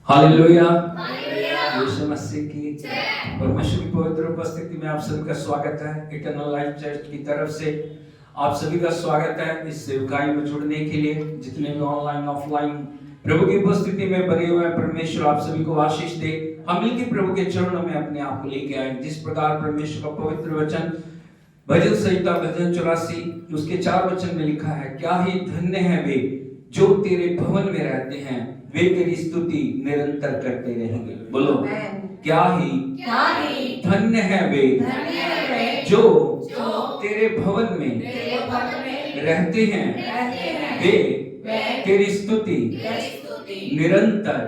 Hallelujah. Yeshu Masih की परमेश्वर की पवित्र उपस्थिति में आप सभी का स्वागत है। इटर्नल लाइफ चर्च की तरफ से आप सभी का स्वागत है इस सेवकाई में जुड़ने के लिए। जितने भी ऑनलाइन ऑफलाइन प्रभु की उपस्थिति में बने हुए हैं, परमेश्वर आप सभी को आशीष दे। हम मिलकर प्रभु के चरणों में अपने आप को लेके आए। जिस प्रकार परमेश्वर का पवित्र वचन भजन संहिता भजन 84 उसके 4 वचन में लिखा है, क्या ही धन्य है वे जो तेरे भवन में रहते हैं, वे तेरी स्तुति निरंतर करते रहेंगे। बोलो, क्या ही धन्य है वे जो तेरे भवन में रहते हैं, वे तेरी स्तुति निरंतर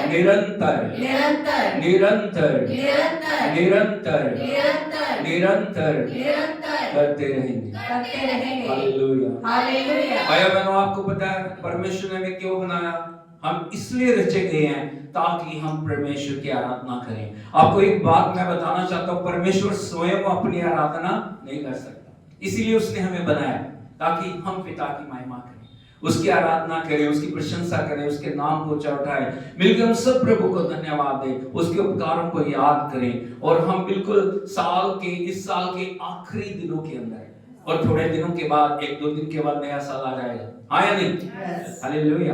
निरंतर निरंतर निरंतर निरंतर करते रहेंगे। हालेलुया। भाइयों बहनों, आपको पता है परमेश्वर ने हमें क्यों बनाया? हम इसलिए रचे गए हैं ताकि हम परमेश्वर की आराधना करें। आपको एक बात मैं बताना चाहता हूँ, परमेश्वर स्वयं अपनी आराधना नहीं कर सकता, इसीलिए उसने हमें बनाया ताकि हम पिता की महिमा करें, उसकी आराधना करें, उसकी प्रशंसा करें, उसके नाम को ऊंचा उठाएं। मिलकर हम सब प्रभु को धन्यवाद दें, उसके उपकारों को याद करें। और हम बिल्कुल इस साल के आखिरी दिनों के अंदर, और थोड़े दिनों के बाद 1-2 दिन के बाद नया साल आ जाएगा। हाँ या नहीं? हालेलुया।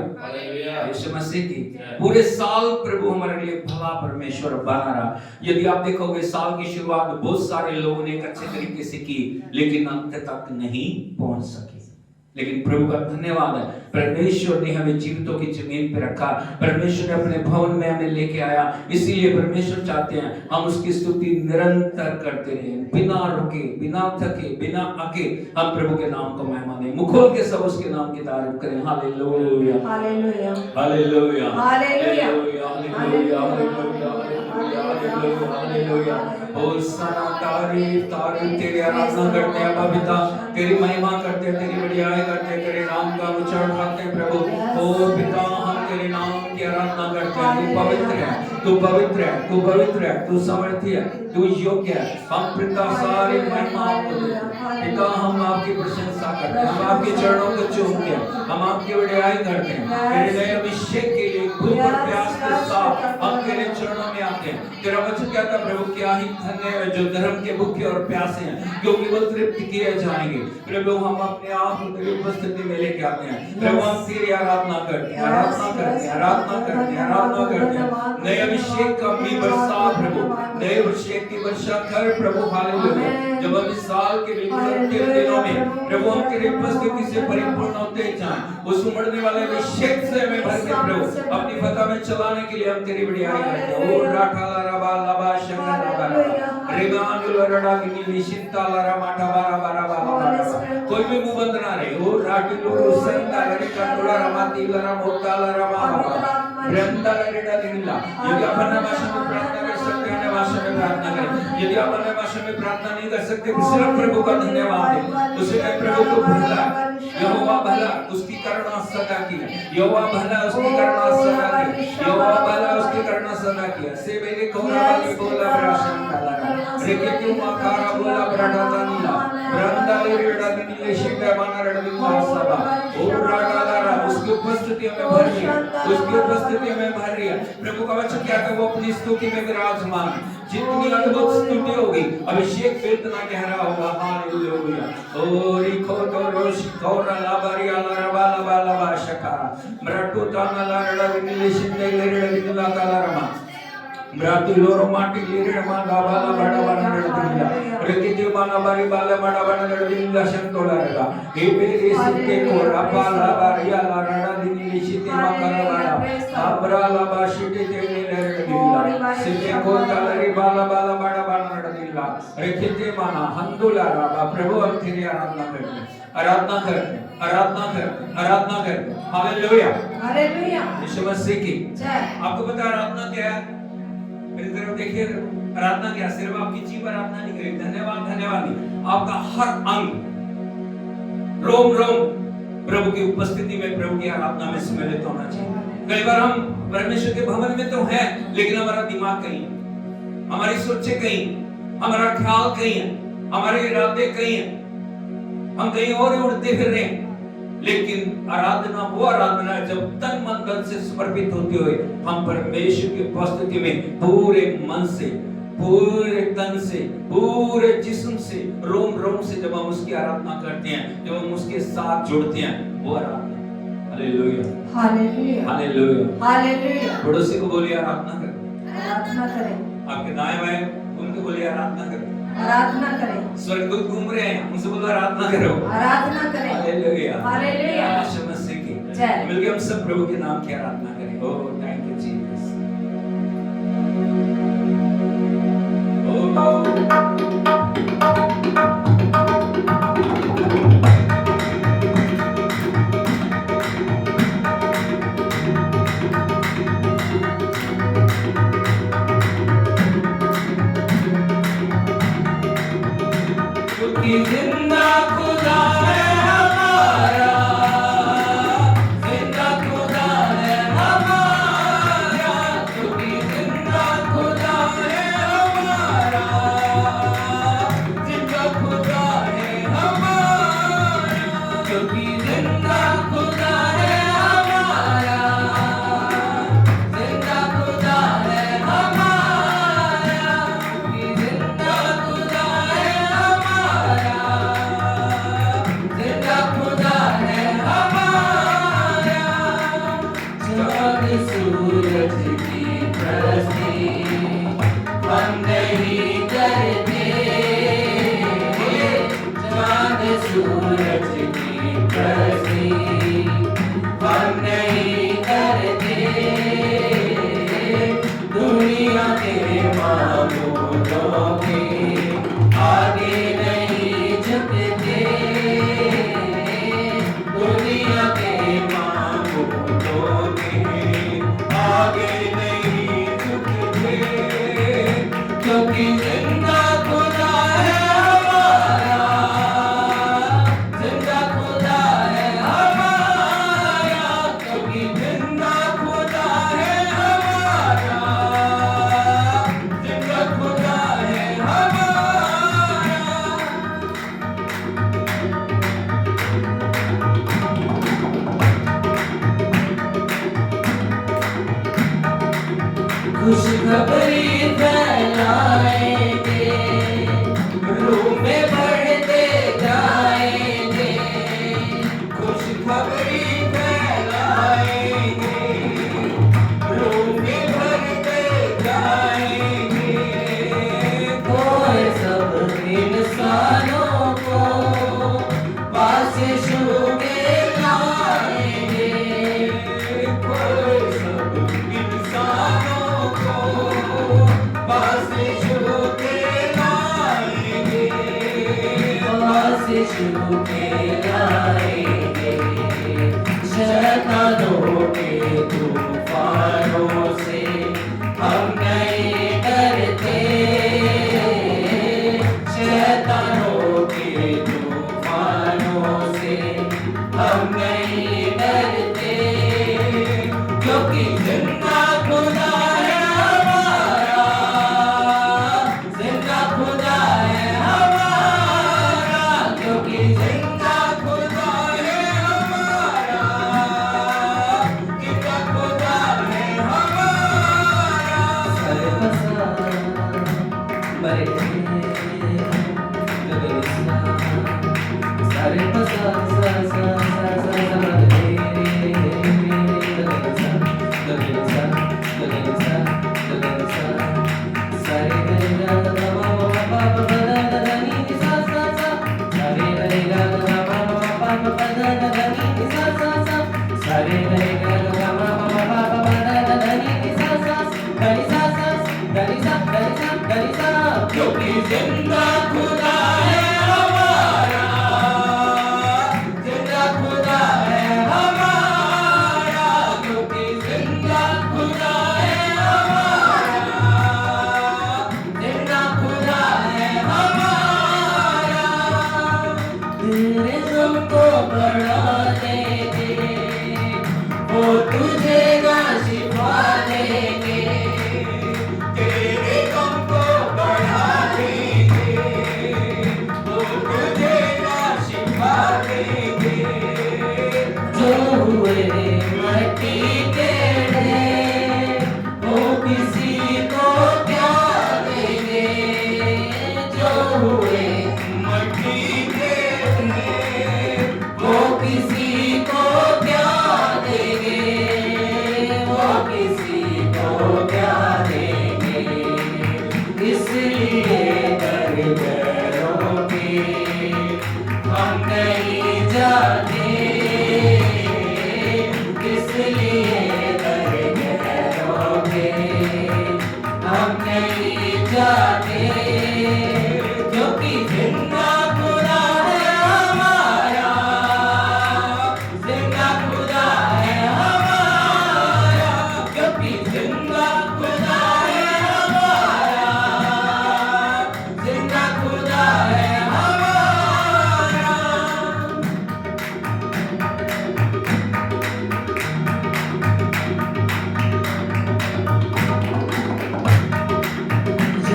यीशु मसीह की पूरे साल प्रभु हमारे लिए भला परमेश्वर बना रहा। यदि आप देखोगे साल की शुरुआत बहुत सारे लोगों ने एक अच्छे तरीके से की, लेकिन अंत तक नहीं पहुंच सके। लेकिन प्रभु का धन्यवाद है, परमेश्वर ने हमें जीवितों की जमीन पे रखा, परमेश्वर ने अपने भवन में हमें लेके आया। इसीलिए परमेश्वर चाहते हैं हम उसकी स्तुति निरंतर करते रहें, बिना रुके, बिना थके, बिना अके हम प्रभु के नाम को महिमा दें, मुख खोल के सब उसके नाम की तारीफ करें। Hallelujah hallelujah hallelujah hallelujah hallelujah. Hosanna तारीफ तारीफ तेरी आराधना करते हैं बाबा पिता, तेरी महिमा करते हैं, तेरी बढ़ाई करते हैं, तेरे नाम का उच्चारण करते हैं प्रभु। ओ पिता, हम तेरे नाम की आराधना करते हैं। तू पवित्र है, तू पवित्र है, तू पवित्र है, तू सामर्थ्य है, तू योग्य है। हम पिता सारी महिमा आपको देते हैं। पिता, हम आपकी प्रशंसा करते हैं, हम आपके चरणों को चूमते हैं, हम आपकी बढ़ाई करते हैं। तेरे नए अभिषेक के लिए भूख और प्यास के साथ हम तेरे चरणों में आते हैं। तेरा वचन कहता है प्रभु, क्या ही धन्य है जो धर्म के भूखे और प्यासे हैं, क्योंकि वो तृप्त किए जाएंगे। प्रभु, हम अपने आप को तेरी उपस्थिति में लेके आते हैं। प्रभु, हम तेरी आराधना करते हैं, आराधना करते हैं, आराधना करते हैं, आराधना करते हैं। नए अभिषेक का भी बरसा प्रभु, नए अभिषेक की वर्षा कर प्रभु। हालेलुया। जब हम इस साल के के दिनों में प्रभु हम तेरी उपस्थिति से परिपूर्ण होते जाएं, उस उमड़ने वाले अभिषेक से हमें भर के प्रभु अपनी फतह में चलाने के लिए हम तेरी बढ़ाई करते हैं। ओ राठाला रबा लबा शंकर रबा रिगानुल रडा गिनी शिंताला रमाटा बारा बारा बारा, कोई भी मुंह बंद ना रहे। ओ राटिलो संता लरिका तोला रमाती लरा मोताला रमा ब्रह्मता लरिडा दिला। यदि आप अन्य भाषा में प्रार्थना कर सकते हैं, अन्य भाषा में प्रार्थना करें। यदि आप अन्य भाषा में प्रार्थना नहीं कर सकते, सिर्फ प्रभु का धन्यवाद दें। उसे प्रभु को भला, यहोवा भला, उसकी करुणा सदा की है। यहोवा भला, उसकी करुणा सदा की है। यहोवा भला, उसकी करुणा सदा की है। से मेरे कोरा वाली बोला ब्राशन डाला रेके क्यों माखारा बोला ब्राडा नीला ब्रंदा लेरेडा नीले शिंगा माना रडविंगा सभा ओ रागालारा, उसकी उपस्थिति में भर रही है, उसकी उपस्थिति में भर रही है। प्रभु का वचन क्या है, वो अपनी स्तुति में विराजमान। जितनी अद्भुत स्तुति होगी, अभिषेक कितना गहरा होगा। हालेलुया। ओ रिखो तो रोश कोरा लाबारिया लाबा लाबा लाबा शका ब्राटो ताना लारडा नीले शिंगा लेरेडा कालारमा ब्राती लोरो माटी लीरे मांगा बाला बड़ा बड़ा नड़दिला रेकिते माना बारी बाला बड़ा बड़ा नड़दिला शंतोला रेगा हे बेरे सिते को रापाला बारिया लारडा दिनी शिते माकरा बड़ा आबरा ला बाशिते तेने नड़दिला सिते को तालरी बाला बाला बड़ा बड़ा नड़दिला रेकिते माना हंदुला राबा। प्रभु हम तेरी आराधना करते हैं, आराधना करते हैं, आराधना करते हैं, आराधना करते हैं। Hallelujah hallelujah. यीशु मसीह की जय। आपको पता है आराधना क्या है? मेरी तरफ देखिए, आराधना क्या? सिर्फ आपकी जीभ आराधना नहीं करेगी, धन्यवाद धन्यवाद नहीं, आपका हर अंग रोम रोम प्रभु की उपस्थिति में, प्रभु की आराधना में सम्मिलित होना चाहिए। कई बार हम परमेश्वर के भवन में तो हैं, लेकिन हमारा दिमाग कहीं, हमारी सोचें कहीं, हमारा ख्याल कहीं है, हमारे इरादे कहीं है, हम कहीं और उड़ते फिर रहे हैं। लेकिन आराधना वो आराधना है जब तन मन धन से समर्पित होते हुए हम परमेश्वर की उपस्थिति में पूरे मन से, पूरे तन से, पूरे जिस्म से, रोम रोम से जब हम उसकी आराधना करते हैं, जब हम उसके साथ जुड़ते हैं, वो आराधना। Hallelujah, hallelujah, hallelujah, hallelujah. पड़ोसी को बोलिए आराधना करें, आराधना करें, आपके दाएं बाएं उनको बोलिए आराधना करें, आराधना करें। स्वर्गदूत घूम रहे हैं, उनसे बोलो आराधना करो, आराधना करें। Hallelujah, hallelujah. यीशु मसीह की जय। मिलके हम सब प्रभु के नाम की आराधना करें। Oh thank you Jesus. क्योंकि जिंदा खुदा है हमारा, जिंदा खुदा है हमारा, क्योंकि जिंदा खुदा है हमारा, जिंदा खुदा है हमारा, क्योंकि जिंदा खुदा है हमारा, जिंदा खुदा है हमारा, क्योंकि जिंदा खुदा है हमारा, जिंदा खुदा है हमारा। चाँद सूरज की परस्ती हम नहीं करते, चाँद सूरज की परस्ती हम नहीं करते, दुनिया के मामूलों के आगे नहीं झुकते, दुनिया के मामूलों के आगे नहीं झुकते, क्योंकि जिंदा खुदा है हमारा, जिंदा खुदा है हमारा, क्योंकि जिंदा खुदा है हमारा, जिंदा खुदा है हमारा। खुशखबरी फैलाएंगे, रूह में बढ़ते जाएंगे, खुशखबरी फैलाएंगे, रूह में बढ़ते जाएंगे, कोई सब इंसानों को पास छू के लाएंगे, कोई सब इंसानों को पास छू के लाएंगे, पास छू के लाएंगे, शैतानों के तूफानों से हम नहीं डरते, शैतानों के तूफानों से हम नहीं डरते, क्योंकि जिंदा खुदा है हमारा, जिंदा खुदा है हमारा, क्योंकि जिंदा खुदा है हमारा, जिंदा खुदा है हमारा। सरपसा मरे गगरिसा, सरपसा सा सा सा सा सा मरे गगरिसा, गगरिसा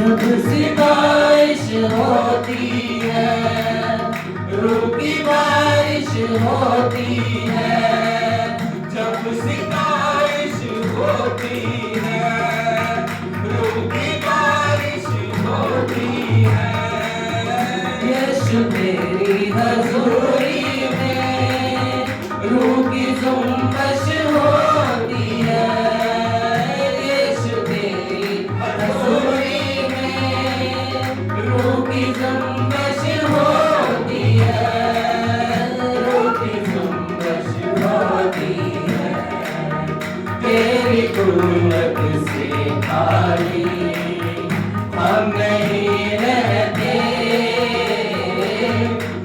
जब सितारिश होती है, रूह की बारिश होती है, जब सितारिश होती है, रूह की बारिश होती है। यीशु तेरी हजूरी में रूह की जुम्बश होती है, यीशु तेरी हजूरी में रूह की जुम्बश होती है, रूह की जुम्बश होती है। तेरी कुव्वत से खाली हम नहीं रहते,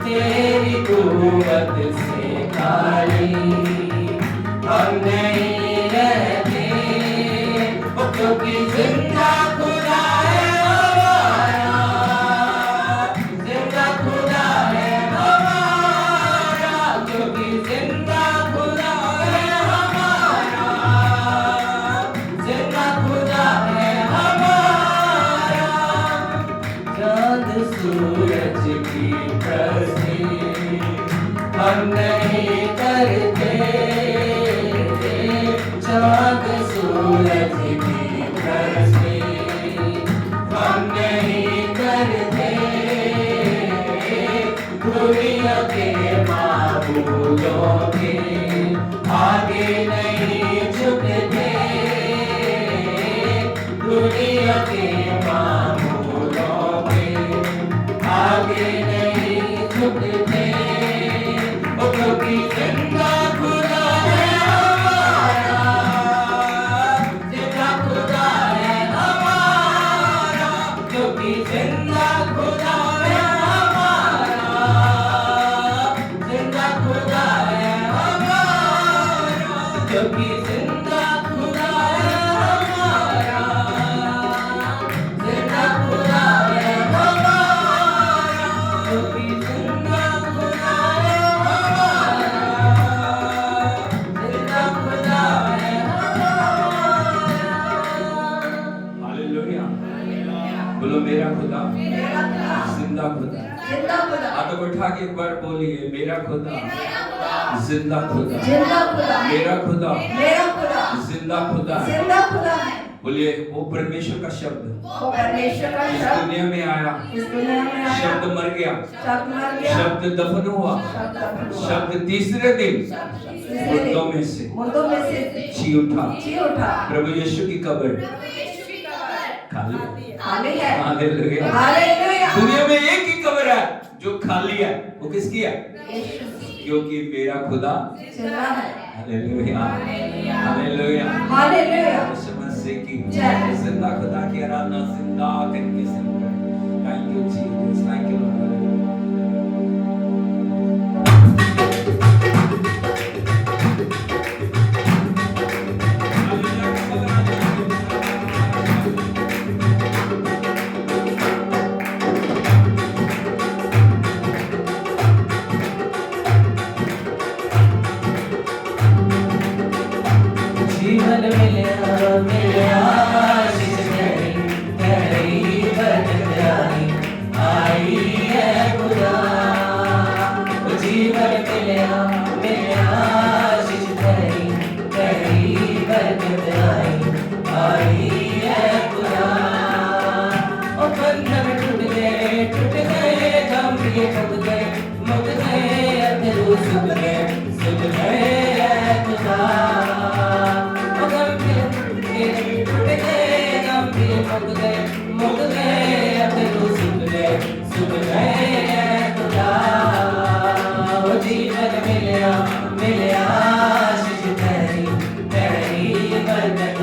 तेरी कुव्वत से खाली हम नहीं रहते, क्योंकि जिंदा खुदा है हमारा, जिंदा खुदा है हमारा, क्योंकि जिंदा खुदा है हमारा, जिंदा खुदा है हमारा। चांद सूरज की प्रस्ती हम नहीं करते, चांद सूरज की प्रस्ती हम नहीं करते, दुनिया के माबूदों के आगे नहीं झुकते, दुनिया के माबूदों के आगे नहीं झुकते, क्योंकि जिंदा खुदा है हमारा, जिंदा खुदा है हमारा, क्योंकि जिंदा खुदा है हमारा, जिंदा खुदा है हमारा, क्योंकि जिंदा खुदा है हमारा, जिंदा खुदा है हमारा, क्योंकि जिंदा खुदा है हमारा, हालेलुया। बोलो मेरा खुदा मेरा खुदा जिंदा खुदा। जिंदा खुदा हाथ उठा के एक बार बोलिए, मेरा खुदा जिंदा खुदा, जिंदा खुदा मेरा खुदा मेरा खुदा जिंदा खुदा है। जिंदा खुदा है। बोलिए वो परमेश्वर का शब्द वो परमेश्वर का इस शब्द दुनिया में आया, इस दुनिया में आया, शब्द मर गया, शब्द मर गया, शब्द दफन हुआ, शब्द दफन हुआ, शब्द तीसरे दिन मुर्दों में से मुर्दों में से जी उठा। जी उठा। प्रभु यीशु की कब्र खाली खाली है। हालेलुया। हालेलुया। दुनिया में एक ही कब्र है जो खाली है, वो किसकी है? यीशु क्योंकि मेरा खुदा जिंदा है। Hallelujah hallelujah hallelujah. Yeshu Masih की जय। जिंदा खुदा की आराधना जिंदा करके सुनकर। Thank you Jesus, thank you Lord. जीवन मिले आशीष तेरी बरकत आई है खुदा। जीवन मिले आशीष तेरी बरकत आई है खुदा। ओ बंधन टूट गए जंबिए मुक गए अंधेरू सुख गए खुदा। मुक गए अंधेरू सुख गए खुदा। ओ जीवन मिले आशीष तेरी बरकत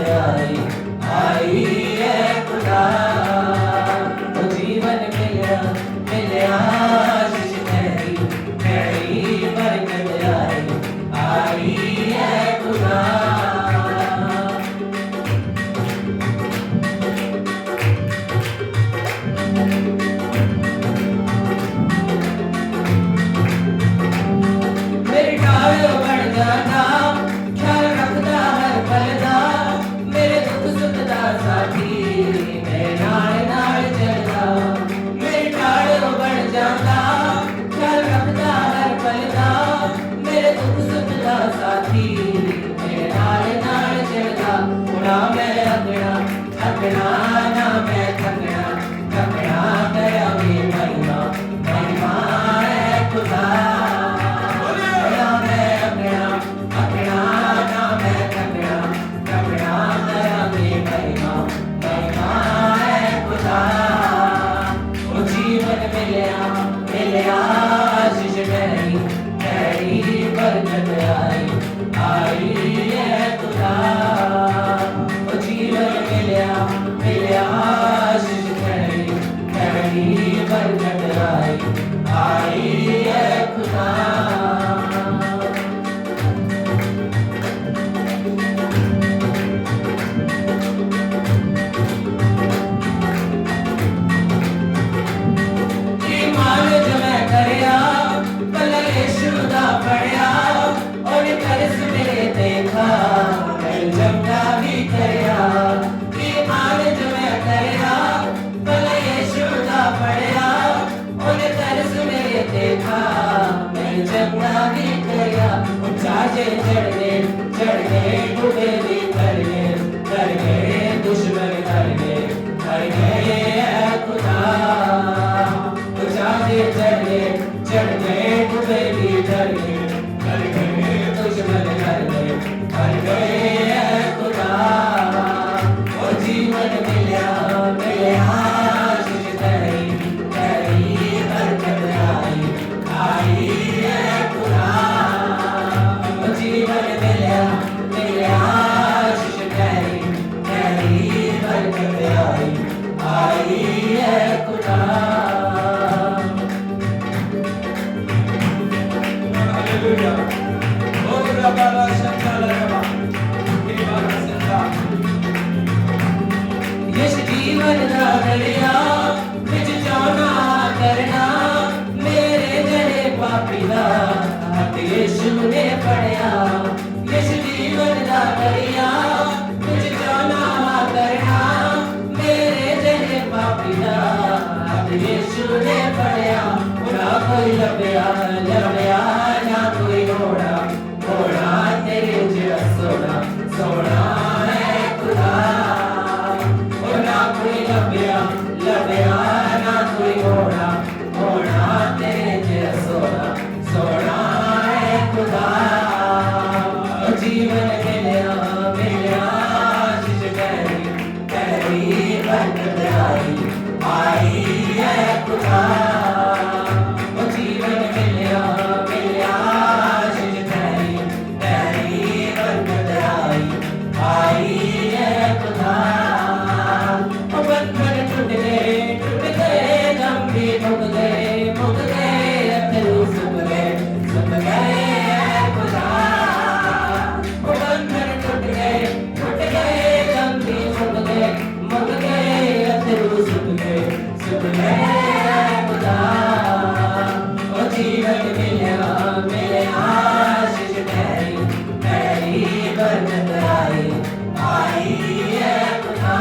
आई है खुदा। ओ जीवन मिले आशीष तेरी बरकत आई है खुदा। मेरी ढाल बढ़ जाना, ख्याल रखना हर पल दा, मेरे दुख ना मैं अगना अगना ना मैं थकना थकना तेरा भी महिमा महिमा है खुदा ना मैं अगना अगना ना मैं थकना थकना तेरा भी महिमा महिमा है खुदा ओ जीवन मिलया मिलया आशीष तेरी बरकत आई है खुदा ओ जीवन मिलया मिलया आशीष तेरी बरकत आई है खुदा दुश्मन कर गए खुदा चढ़ गए डूबे भी डर गए दुश्मन कर गए खुदा और जीवन मिलया मिलया आशीष तेरी बरकत आई है खुदा और जीवन मिलया मिलया आशीष तेरी बरकत आई है खुदा इस जीवन का दरिया विच जाना करना मेरे जड़े पापी दा हथ यीशु ने पढ़िया इस जीवन का दरिया विच जाना करना मेरे जड़े पापी दा हथ यीशु ने पढ़िया ना कोई लभया ना कोई घोड़ा घोड़ा तेरे जैसा सोना सोना है खुदा ना कोई लभया ना कोई घोड़ा घोड़ा तेरे जैसा सोना सोना है खुदा जीवन मिलया मिलया आशीष तेरी बरकत आई है खुदा जीवन मिलया मिलया आशीष तेरी बरकत आई है खुदा बंधन टूट गए दम भी मुक गए अथरू सुख गए खुदा बंधन टूट गए दम भी मुक गए अथरू सुख गए खुदा ओ जीवन मिलया मिलया आशीष तेरी बरकत आई है खुदा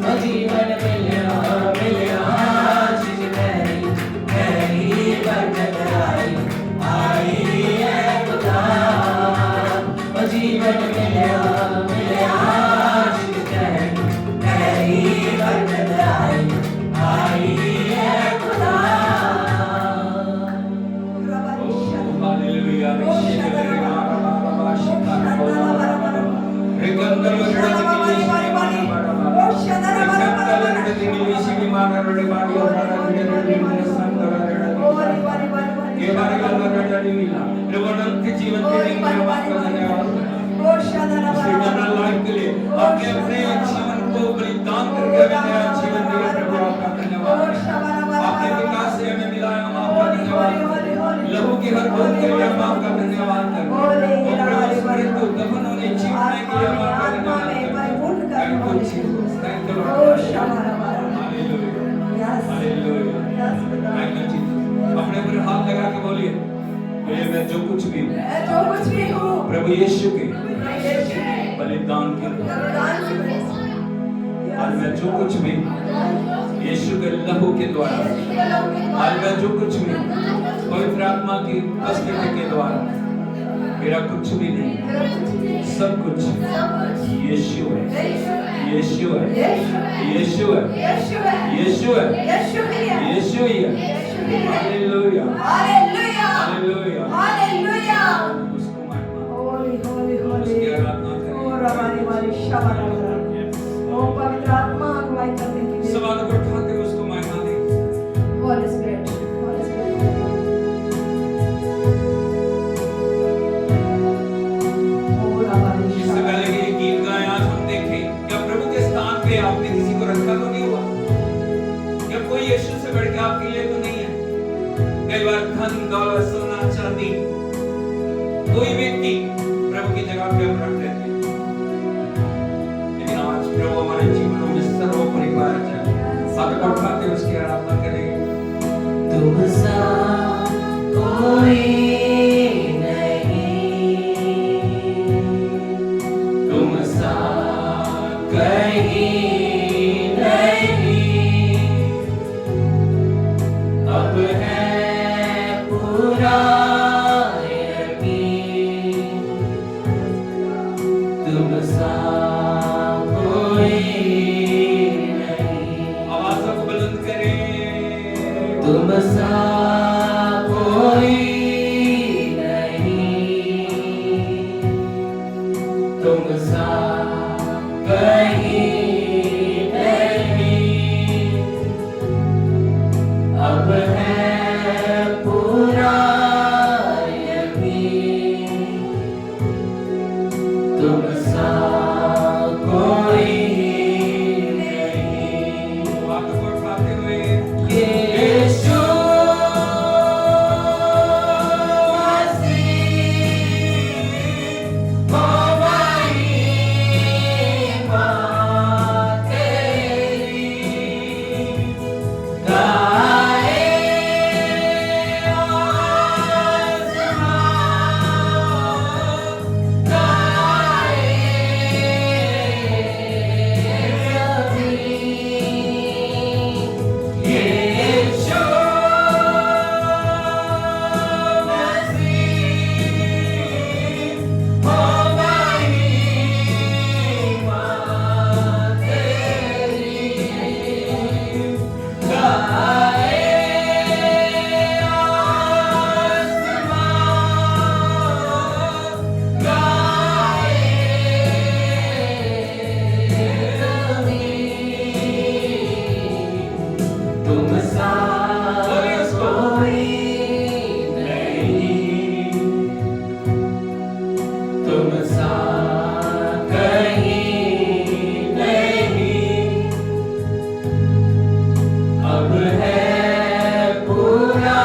ओ जीवन मिलया मिलया आशीष तेरी बरकत आई है खुदा ओ जीवन मिलया मिलया आशीष तेरी बरकत आई है खुदा जीवन अपने अपने जीवन को बलिदान करके नया जीवन दिया प्रभु आपका धन्यवाद आपने विकास से हमें मिलाया हम आपका धन्यवाद लहू की हर बूंद के लिए हम आपका धन्यवाद करते हैं प्रभु स्मृति को दफन होने जीवने के लिए हम आपका धन्यवाद करते हैं thank you Jesus thank you Lord hallelujah hallelujah thank you Jesus अपने ऊपर हाथ लगा के बोलिए मैं जो कुछ भी हूँ प्रभु यीशु के बलिदान के और मैं जो कुछ भी यीशु के लहू के द्वारा और मैं जो कुछ भी पवित्र आत्मा की उपस्थिति के द्वारा मेरा कुछ भी नहीं, सब कुछ यीशु है, यीशु है, यीशु है, यीशु है, यीशु ही है। Hallelujah, hallelujah. उसको महिमा, उसकी आराधना करें। पवित्र आत्मा अगुवाई करने के लिए सब आदर उठाते हुए उसको महिमा दें। Holy Spirit, Holy Spirit. इससे पहले कि ये गीत गाएं, आज हम देखें क्या प्रभु के स्थान पे आपने किसी को रखा तो नहीं हुआ? क्या कोई यीशु से बढ़ के आपके लिए तो नहीं है? कई बार धन दौलत सोना चांदी कोई व्यक्ति प्रभु की जगह पे हम रख देते हैं, लेकिन आज प्रभु हमारे जीवनों में सर्वोपरि पाया जाए। साथ उठाते हुए उसकी आराधना करें। तुम सा कोई नहीं, तुम सा कहीं नहीं, अब है पूरा यकीन, तुम सा कोई नहीं। आवाज़ों को बुलंद करें। तुम सा कोई नहीं, तुम सा कहीं नहीं, अब है पूरा यकीन, तुम सा कोई नहीं। हाथों को उठाते हुए यीशु मसीह हमारी बात तेरी गाए आसमां, गाए ज़मीन। यीशु मसीह हमारी बात तेरी गाए आसमां, गाए ज़मीन। तुम सा कोई नहीं, तुम सा कहीं नहीं, अब है पूरा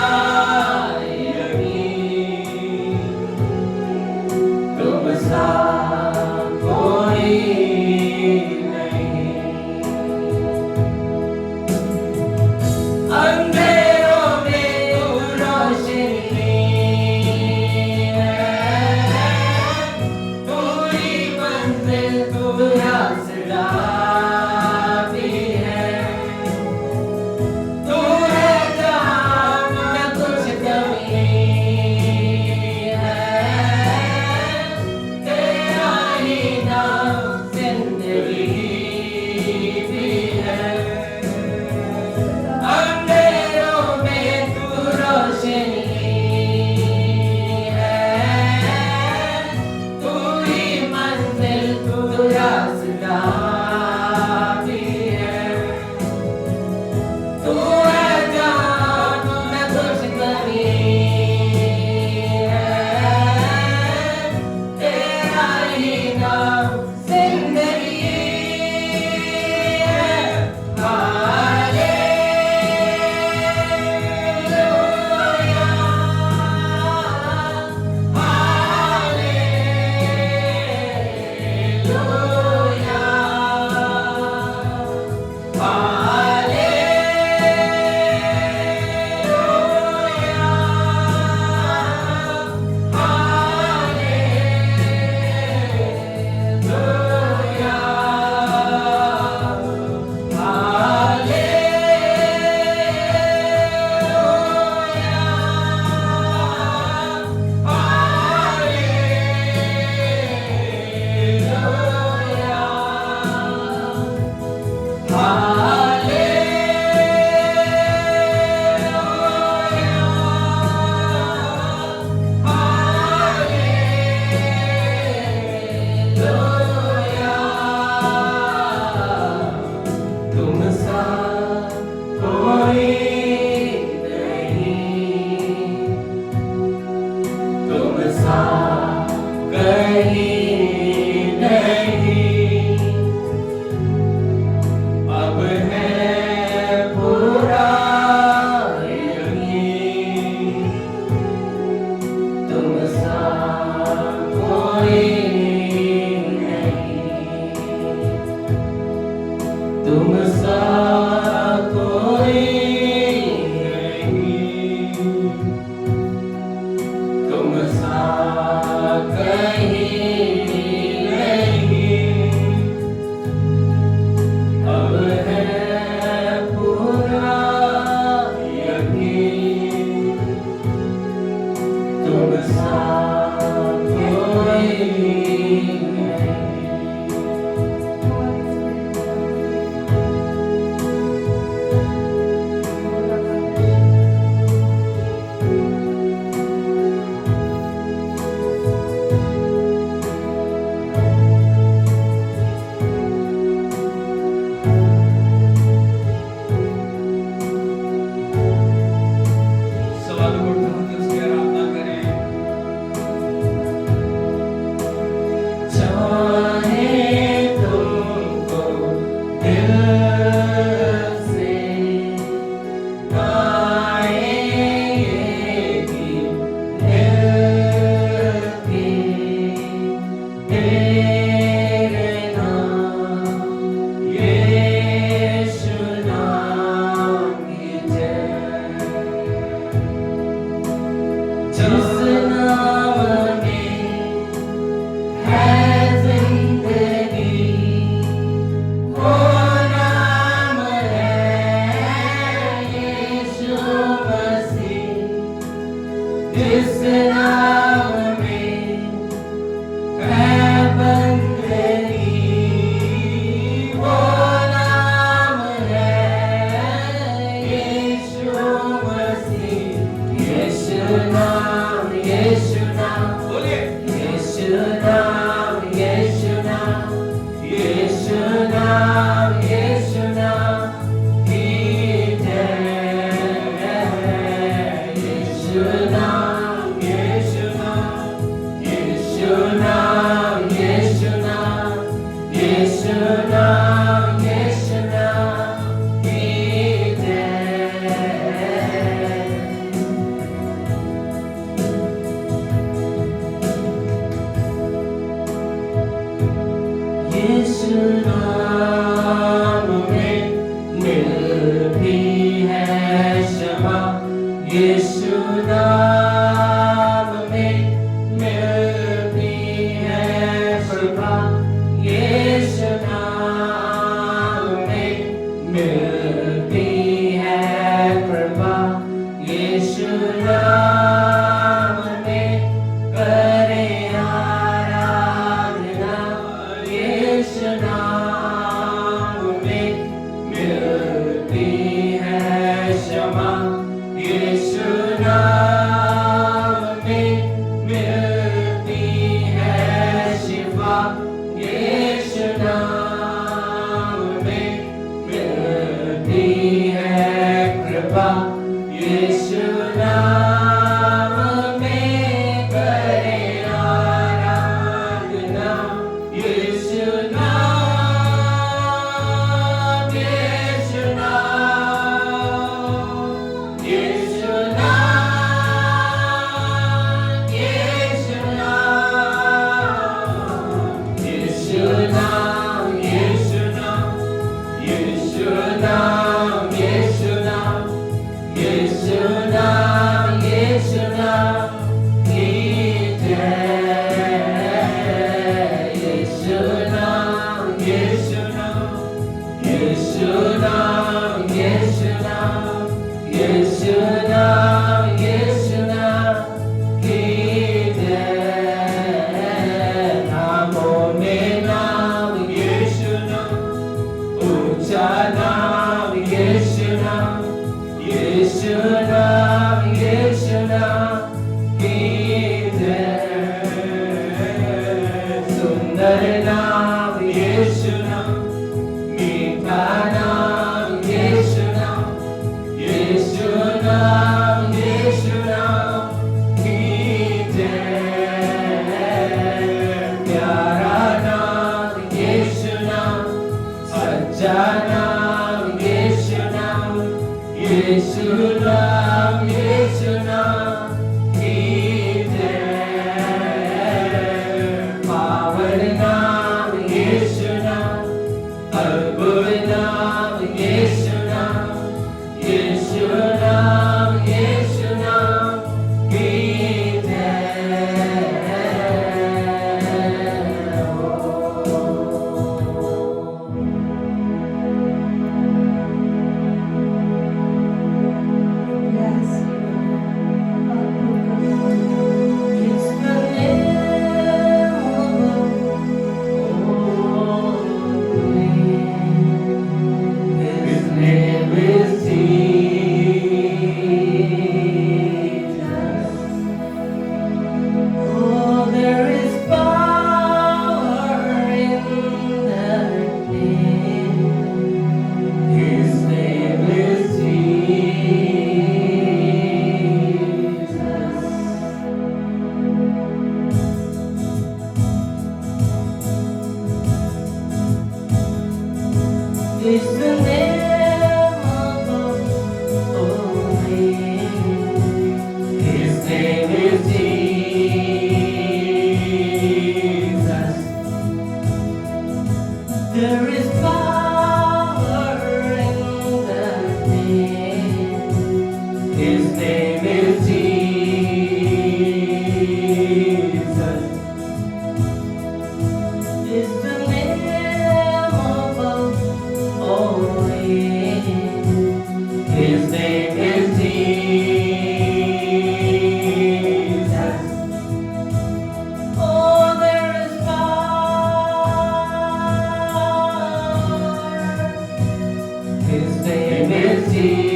यकीन, तुम सा कोई नहीं। अंधेरों में तू रोशनी है, पूरी मंजिल तू रास्ता भी है, तू है जहाँ न कुछ कमी है, तेरा ही नाम जिंदगी भी है। अंधेरों में तू रोशनी है, तू ही मंजिल तू रास्ता तुम सा कोई नहीं, तुम सा कहीं नहीं, अब है पूरा यकीन, तुम सा कोई नहीं। सवालों को उठा के उसकी आराधना करें। चाहे तुमको दिल से गाएगी दिल की तेरे नाम यीशु नाम की जय। जिस नाम में है जिंदगी, वो नाम है यीशु मसीह। जिस नाम में है बंदगी, वो नाम है यीशु मसीह। यीशु नाम, यीशु नाम, बोलिए यीशु नाम, यीशु नाम, यीशु नाम, यीशु नाम की जय। यीशु नाम, यीशु नाम, यीशु नाम, यीशु नाम, यीशु नाम, यीशु नाम की जय। यीशु नाम में मिलती है क्षमा, यीशु नाम में मिलती है कृपा, यीशु नाम में मिलती है कृपा, यीशु नाम में करें आराधना, यीशु नाम में मिलती है क्षमा, यीशु नाम में मिलती है शिफा, यीशु नाम में मिलती है कृपा, यीशु नाम में करें आराधना, यीशु नाम, यीशु नाम, यीशु नाम, यीशु नाम, यीशु नाम, यीशु नाम, यीशु नाम, यीशु नाम, यीशु नाम, यीशु नाम की जय। यीशु नाम, यीशु नाम, यीशु नाम, यीशु नाम, यीशु नाम, यीशु नाम की जय। नामों में नाम यीशु नाम, ऊंचा नाम यीशु नाम, यीशु नाम, यीशु नाम की जय। सुंदर नाम यीशु नाम, मीठा नाम यीशु नाम, यीशु नाम, यीशु नाम की जय। प्यारा नाम यीशु नाम, सच्चा नाम यीशु नाम, यीशु नाम, यीशु नाम की जय। पावन नाम यीशु नाम, अद्भुत नाम It's the name above all names. His name is Jesus. There is power in that name. His name is Jesus. It's the name above all names. His name is Jesus. Oh, there is power. His name is Jesus.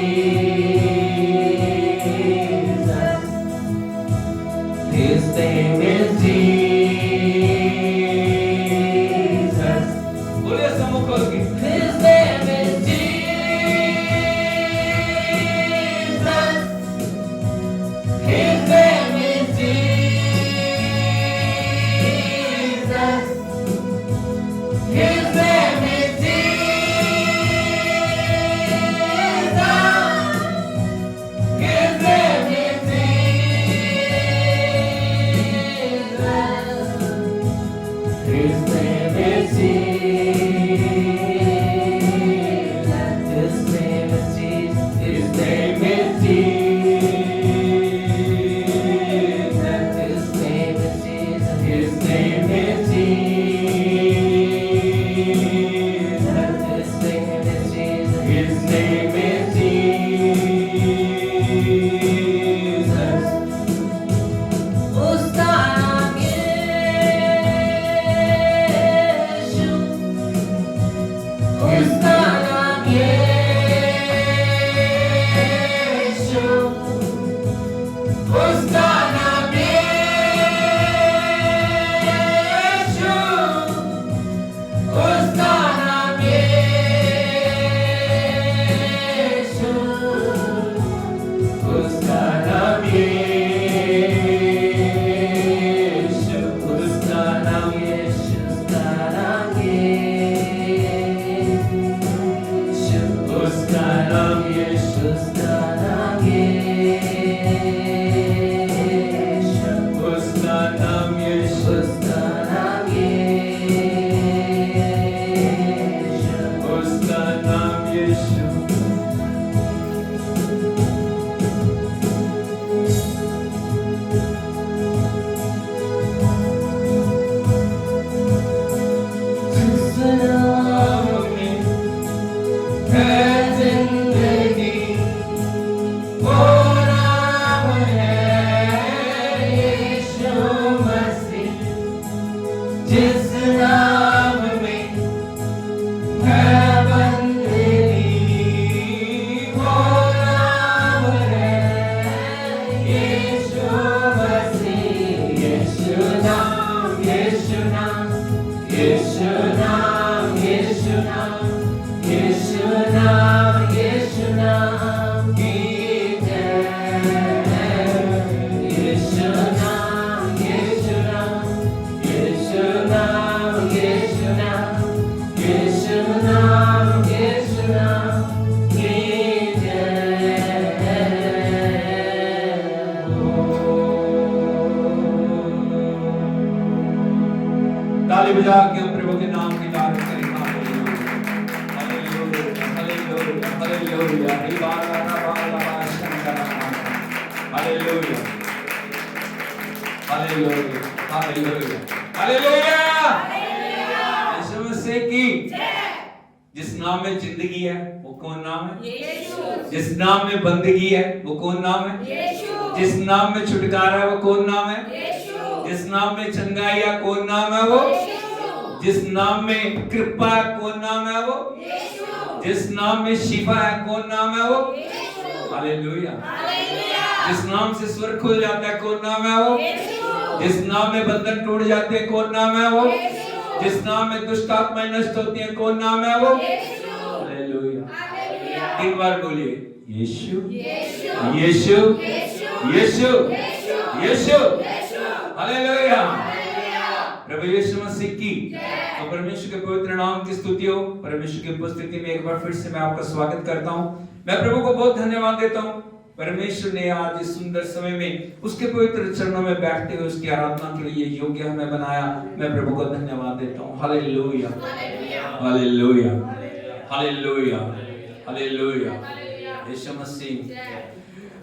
His name is Jesus. बोलिए समूह खोल के His name is Jesus. His name is Jesus. His name is Jesus. His name is Jesus. His name is Jesus. His name is Jesus. His name is Jesus. His name is Jesus. His name is Jesus. His name is Jesus. उसका नाम यीशु. उसका नाम यीशु. उसका नाम यीशु. उसका नाम यीशु. उसका नाम यीशु. उसका नाम यीशु. उसका नाम यीशु. उसका नाम यीशु. उसका नाम यीशु. उसका नाम यीशु. उसका नाम यीशु. उसका नाम यीशु. जिस नाम में है जिंदगी, वो नाम है यीशु मसीह. जिस नाम में है बंदगी, वो नाम है यीशु मसीह. यीशु नाम, यीशु नाम, यीशु नाम, यीशु नाम, यीशु नाम, यीशु नाम की जय. यीशु नाम, यीशु नाम, यीशु नाम, यीशु नाम, यीशु नाम, यीशु नाम की जय. ताली बजा के हम प्रभु के नाम की तारीफ करें. Hallelujah hallelujah hallelujah hallelujah hallelujah hallelujah hallelujah. Yeshu Masih की जिस नाम में जिंदगी है वो कौन नाम है? जिस नाम में बंदगी है वो कौन नाम है? जिस नाम में छुटकारा है वो कौन नाम है? जिस नाम में चंगाई है कौन नाम है वो? जिस नाम में कृपा है कौन नाम है वो? जिस नाम में शिफा है कौन नाम है वो? हालेलुया. जिस नाम से स्वर्ग खुल जाता है कौन नाम है वो? जिस नाम में बंधन टूट जाते हैं कौन नाम है वो? जिस नाम में दुष्ट आत्माएं नष्ट होती हैं कौन नाम है वो? हालेलुया. 3 बार बोलिए यीशु यीशु यीशु यीशु. हालेलुया. प्रभु यीशु मसीह की तो परमेश्वर के पवित्र नाम की स्तुति हो। परमेश्वर की उपस्थिति में एक बार फिर से मैं आपका स्वागत करता हूँ। मैं प्रभु को बहुत धन्यवाद देता हूँ। परमेश्वर ने आज इस सुंदर समय में उसके पवित्र चरणों में बैठते हुए उसकी आराधना के लिए योग्य हमें बनाया। मैं प्रभु को धन्यवाद देता हूँ। Hallelujah, hallelujah, hallelujah, hallelujah. Yeshu Masih,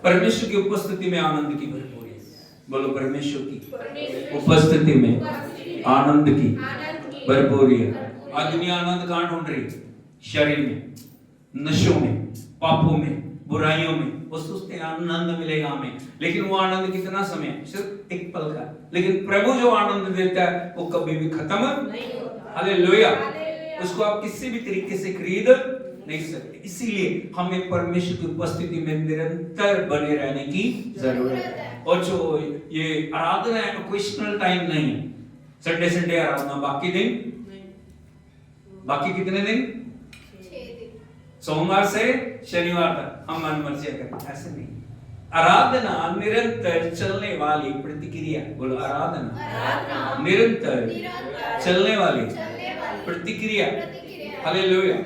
परमेश्वर की उपस्थिति में आनंद की भरपूरी। बोलो, परमेश्वर की उपस्थिति में आनंद की भरपूरी है। आज दुनिया आनंद कहाँ ढूंढ रही? शरीर में, नशों में, पापों में, बुराइयों में। वो सोचते हैं आनंद मिलेगा हमें, लेकिन वो आनंद कितना समय, सिर्फ एक पल का। लेकिन प्रभु जो आनंद देता है वो कभी भी खत्म नहीं होता। हालेलुया। उसको आप किसी भी तरीके से खरीद नहीं सकते। इसीलिए हमें परमेश्वर की उपस्थिति में निरंतर बने रहने की जरूरत है। और जो ये आराधना है, ओकेशनल टाइम नहीं है। संडे संडे आराधना, बाकी दिन, बाकी कितने दिन? सोमवार से शनिवार तक हम मन मर्जी करें, ऐसे नहीं। आराधना निरंतर चलने वाली प्रतिक्रिया। बोलो, आराधना निरंतर चलने वाली प्रतिक्रिया। हालेलुया।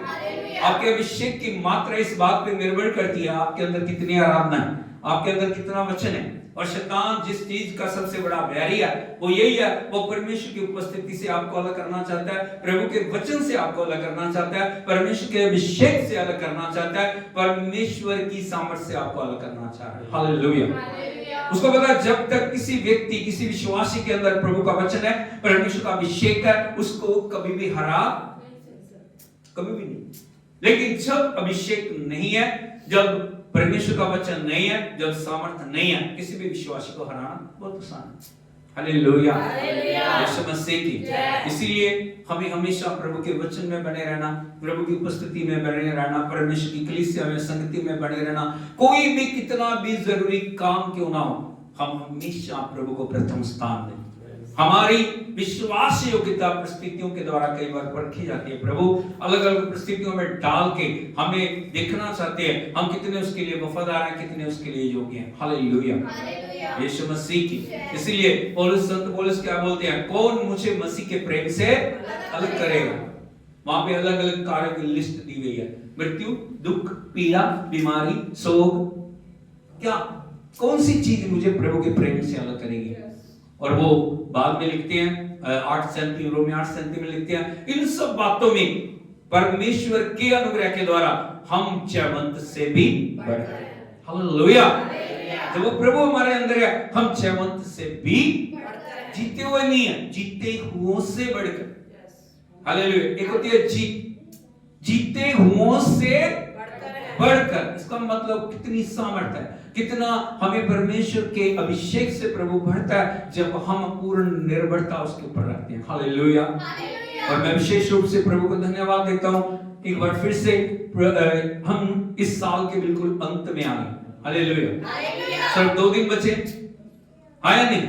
आपके अभिषेक की मात्रा इस बात पे निर्भर करती है आपके अंदर कितनी आराधना है, आपके अंदर कितना वचन है। और शैतान जिस चीज का सबसे बड़ा बैरी है वो यही है, वो परमेश्वर की उपस्थिति से आपको अलग करना चाहता है, प्रभु के वचन से आपको अलग करना चाहता है, परमेश्वर के अभिषेक से अलग करना चाहता है, परमेश्वर की सामर्थ्य से आपको अलग करना चाहता है। हालेलुया। उसको पता है जब तक किसी व्यक्ति, किसी विश्वासी के अंदर प्रभु का वचन है, परमेश्वर का अभिषेक है, उसको कभी भी हरा कभी भी नहीं। लेकिन जब अभिषेक नहीं है, जब परमेश्वर का वचन नहीं है, जब सामर्थ्य नहीं है, किसी भी विश्वासी को हराना बहुत आसान है। हालेलुया, यीशु मसीह की। इसीलिए हमें हमेशा प्रभु के वचन में बने रहना, प्रभु की उपस्थिति में बने रहना, परमेश्वर की कलीसिया में, संगति में बने रहना। कोई भी कितना भी जरूरी काम क्यों ना हो, हम हमेशा प्रभु को प्रथम स्थान दें। हमारी विश्वास योग्यता परिस्थितियों के द्वारा कई बार परखी जाती है। प्रभु अलग अलग परिस्थितियों में डाल के हमें देखना चाहते हैं हम कितने उसके लिए वफादार हैं, कितने उसके लिए योग्य हैं। हालेलुया, यीशु मसीह की। इसलिए पौलुस, संत पौलुस क्या बोलते हैं? कौन मुझे मसीह के प्रेम से अलग करेगा? वहां पे अलग अलग कार्यों की लिस्ट दी गई है। मृत्यु, दुख, पीड़ा, बीमारी, शोक। क्या कौन सी चीज मुझे प्रभु के प्रेम से अलग करेगी? और वो बाद में लिखते हैं 8:37 रोमियो 8:37 में लिखते हैं, इन सब बातों में परमेश्वर के अनुग्रह के द्वारा हम जयवंत से भी बढ़कर हैं। हालेलुया। जब वो प्रभु हमारे अंदर है, हम जयवंत से भी जीते हुए नहीं है, जीते हुओं से बढ़कर। हालेलुया। एक होती है जीते हुओं से बढ़कर। इसका मतलब कितनी सामर्थ्य है, कितना हमें परमेश्वर के अभिषेक से प्रभु भरता है जब हम पूर्ण निर्भरता उसके ऊपर रखते हैं। हालेलुया। और मैं विशेष रूप से प्रभु को धन्यवाद देता हूँ। एक बार फिर से हम इस साल के बिल्कुल अंत में आ गए। हालेलुया। सर 2 दिन बचे, आया नहीं?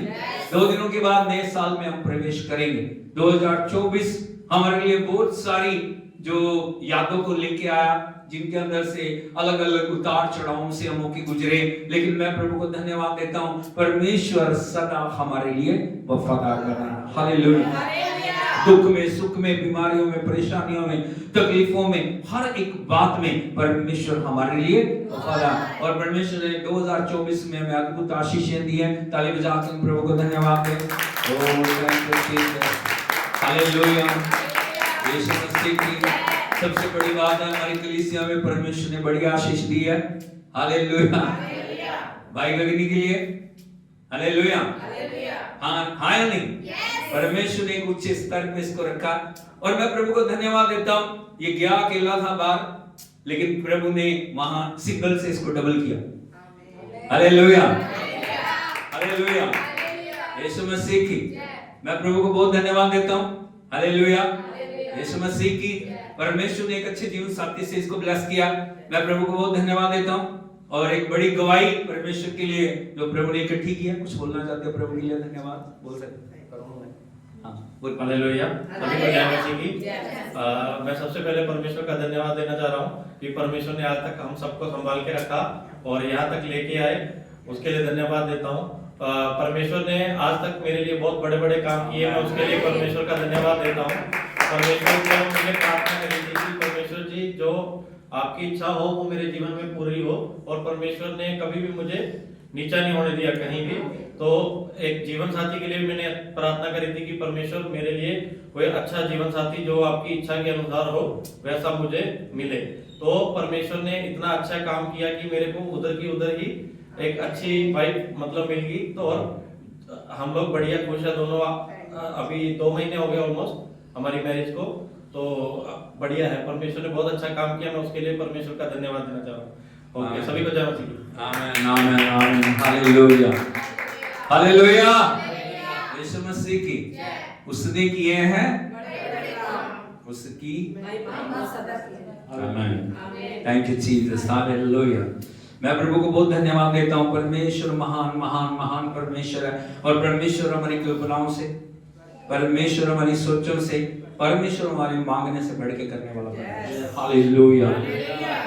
2 दिनों के बाद नए साल में हम प्रवेश करेंगे। 2024 हमारे लिए बहुत सारी जो यादों को लेके आया, जिनके अंदर से अलग अलग उतार चढ़ावों से हम होके गुजरे। लेकिन मैं प्रभु को धन्यवाद देता हूँ, परमेश्वर सदा हमारे लिए वफादार बना। हालेलुया। दुख में, सुख में, बीमारियों में, परेशानियों में, तकलीफों में, हर एक बात में परमेश्वर हमारे लिए वफादार। और परमेश्वर ने 2024 में हमें अद्भुत आशीषें दी हैं। ताली बजा के प्रभु को धन्यवाद दें। हालेलुया। यीशु मसीह की सबसे बड़ी बात है, हमारी कलीसिया में परमेश्वर ने बड़ी आशीष दी है। हालेलुया। भाई लगने के लिए हालेलुया। हाँ या नहीं? परमेश्वर ने एक उच्च स्तर पे इसको रखा और मैं प्रभु को धन्यवाद देता हूँ। ये गया अकेला था बाहर, लेकिन प्रभु ने वहां सिंगल से इसको डबल किया। Hallelujah, hallelujah. यीशु मसीह की मैं प्रभु को बहुत धन्यवाद देता हूँ। हालेलुया, यीशु मसीह की। परमेश्वर ने एक अच्छे जीवन साथी से इसको ब्लेस किया। मैं प्रभु को बहुत धन्यवाद देता हूँ और एक बड़ी गवाही परमेश्वर के लिए जो प्रभु ने इकट्ठी किया। कुछ बोलना चाहते हो प्रभु के लिए? धन्यवाद बोल सकते हैं। हालेलुया। सभी को जय मसीह की। मैं सबसे पहले परमेश्वर का धन्यवाद देना चाह रहा हूँ कि परमेश्वर ने आज तक हम सबको संभाल के रखा और यहाँ तक लेके आए, उसके लिए धन्यवाद देता हूँ। परमेश्वर ने आज तक मेरे लिए बहुत बड़े बड़े काम किए, मैं उसके लिए परमेश्वर का धन्यवाद देता हूँ। परमेश्वर को मैंने प्रार्थना करी थी कि परमेश्वर जी जो आपकी इच्छा हो वो मेरे जीवन में पूरी हो, और परमेश्वर ने कभी भी मुझे नीचा नहीं होने दिया कहीं भी। तो एक जीवन साथी के लिए मैंने प्रार्थना करी थी कि परमेश्वर मेरे लिए कोई अच्छा जीवन साथी जो आपकी इच्छा के अनुसार हो वैसा मुझे मिले। तो परमेश्वर ने इतना अच्छा काम किया कि मेरे को उधर की उधर ही एक अच्छी वाइफ मतलब मिल गई। तो और हम लोग बढ़िया खुश है दोनों। अभी 2 महीने हो गए ऑलमोस्ट हमारी मैरिज को। तो बढ़िया है, परमेश्वर ने बहुत अच्छा काम किया। मैं उसके लिए परमेश्वर का धन्यवाद देना चाह रहा हूँ। ओके, सभी को जय मसीह की। आमीन आमीन आमीन, हालेलुया हालेलुया। यीशु मसीह की उसने किए हैं उसकी। आमीन, थैंक यू जीसस, हालेलुया। मैं प्रभु को बहुत धन्यवाद देता हूँ। परमेश्वर महान महान महान परमेश्वर है, और परमेश्वर हमारी कल्पनाओं से, परमेश्वर हमारी सोचों से, परमेश्वर हमारे मांगने से बढ़ के करने वाला है। हालेलुया,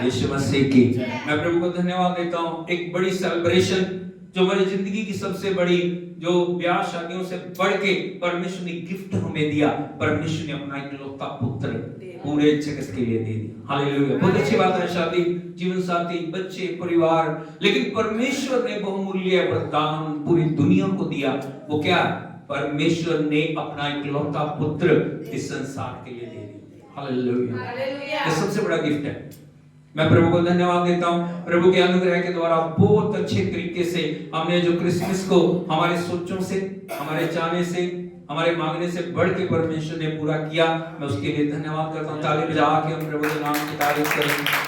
यीशु मसीह की मैं प्रभु को धन्यवाद देता हूँ। एक बड़ी सेलिब्रेशन जो हमारी जिंदगी की सबसे बड़ी, जो ब्याह शादियों से बढ़ के परमेश्वर ने गिफ्ट हमें दिया। परमेश्वर ने अपना इकलौता पुत्र पूरे जगत के लिए दे दिया। हालेलुया, बहुत अच्छी बात है। शादी, जीवन साथी, बच्चे, परिवार, लेकिन परमेश्वर ने बहुमूल्य वरदान पूरी दुनिया को दिया। वो क्या? परमेश्वर ने अपना इकलौता पुत्र इस संसार के लिए दे दिया। हालेलुया, ये सबसे बड़ा गिफ्ट है। मैं प्रभु को धन्यवाद देता हूँ। प्रभु के अनुग्रह के द्वारा बहुत अच्छे तरीके से हमने जो क्रिसमस को हमारे सोचों से, हमारे चाहने से, हमारे मांगने से बढ़ के परमेश्वर ने पूरा किया। मैं उसके लिए धन्यवाद करता हूँ। ताली बजा के हम प्रभु के नाम की तारीफ करें।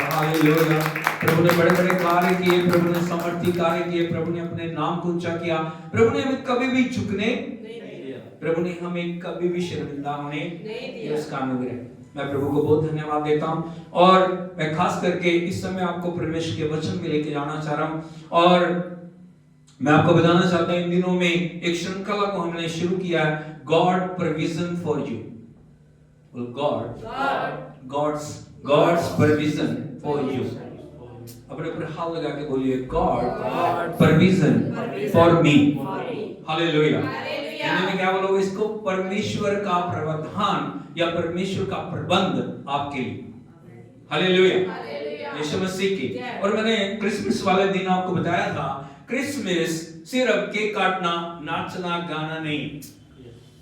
हालेलुया, प्रभु ने बड़े बड़े कार्य किए, प्रभु ने समर्थी कार्य किए, प्रभु ने अपने नाम को ऊंचा किया, प्रभु ने हमें कभी भी झुकने नहीं दिया, प्रभु ने हमें कभी भी शर्मिंदा होने नहीं दिया। उसका अनुग्रह मैं प्रभु को बहुत धन्यवाद देता हूँ। और मैं खास करके इस समय आपको परमेश्वर के वचन में लेके जाना चाह रहा हूँ। और मैं आपको बताना चाहता हूँ, इन दिनों में एक श्रृंखला को हमने शुरू किया है, God provision for you. God's provision for you. अपने ऊपर हाथ लगा के बोलिए, God provision for me. Hallelujah. Hindi में क्या बोलोगे इसको? परमेश्वर का प्रावधान या परमेश्वर का प्रबंध आपके लिए। हालेलुया, यीशु मसीह की। और मैंने क्रिसमस वाले दिन आपको बताया था, क्रिसमस सिर्फ केक काटना, नाचना, गाना नहीं।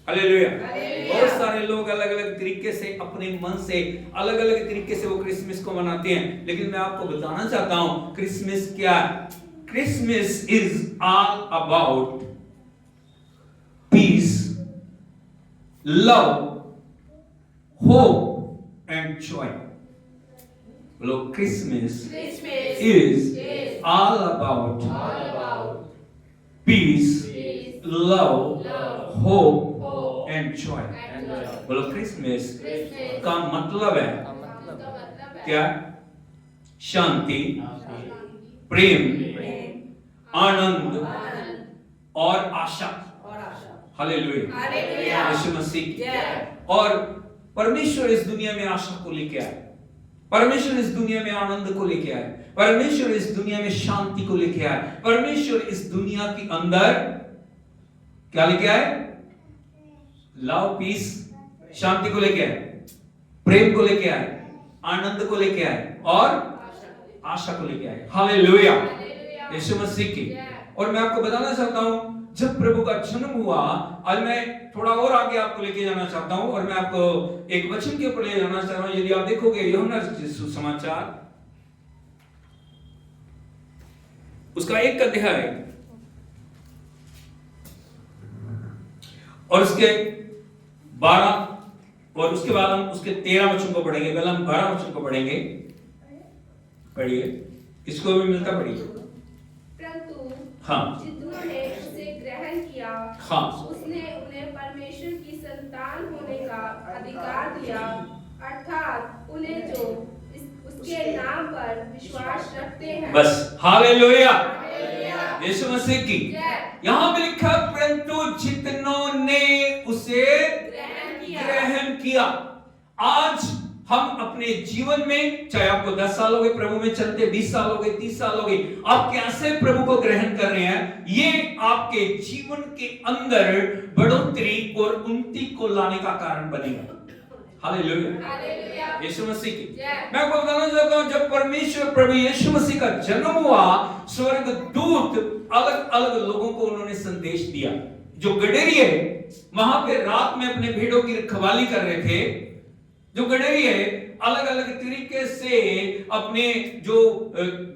हालेलुया। बहुत सारे लोग अलग अलग तरीके से, अपने मन से अलग अलग तरीके से वो क्रिसमस को मनाते हैं, लेकिन मैं आपको बताना चाहता हूं क्रिसमस क्या है। Christmas is all about peace, love, hope and joy. बोलो, Christmas is all about peace, love, hope and joy. बोलो, क्रिसमस का मतलब है क्या? शांति, प्रेम, आनंद और आशा। हालेलुया, यीशु मसीह। और परमेश्वर इस दुनिया में आशा को लेके आए, परमेश्वर इस दुनिया में आनंद को लेके आए, परमेश्वर इस दुनिया में शांति को लेके आए, परमेश्वर इस दुनिया के अंदर क्या लेके आए? लव, पीस, शांति को लेके आए, प्रेम को लेके आए, आनंद को लेके आए और आशा को लेके आए। हालेलुया, यीशु मसीह की। और मैं आपको बताना चाहता हूं, जब प्रभु का जन्म हुआ, आज मैं थोड़ा और आगे आपको लेके जाना चाहता हूं और मैं आपको एक वचन के ऊपर ले जाना चाह रहा हूं। यदि आप देखोगे यूहन्ना सुसमाचार उसका 1 अध्याय और उसके 12 और उसके बाद हम उसके 13 वचन को पढ़ेंगे। पहले हम 12 वचन को पढ़ेंगे। पढ़िए, इसको भी मिलता पढ़िए। हाँ, जिन्होंने उसे ग्रहण किया, हाँ, उसने उन्हें परमेश्वर की संतान होने का अधिकार दिया, अर्थात उन्हें जो उसके नाम पर विश्वास रखते हैं। बस। हालेलुया, यीशु मसीह की। यहाँ पे लिखा, परंतु जितनों ने उसे ग्रहण किया। आज हम अपने जीवन में, चाहे आपको 10 साल हो गए प्रभु में चलते, 20 साल हो गए, 30 साल हो गए, आप कैसे प्रभु को ग्रहण कर रहे हैं, ये आपके जीवन के अंदर बढ़ोतरी और उन्नति को लाने का कारण बनेगा। हालेलुया, यीशु मसीह की। मैं आपको बताना चाहता हूं, जब परमेश्वर प्रभु यीशु मसीह का जन्म हुआ, स्वर्गदूत अलग अलग लोगों को उन्होंने संदेश दिया। जो गडेरी है वहां पे रात में अपने भेड़ों की रखवाली कर रहे थे, जो गडेरी है अलग अलग तरीके से अपने जो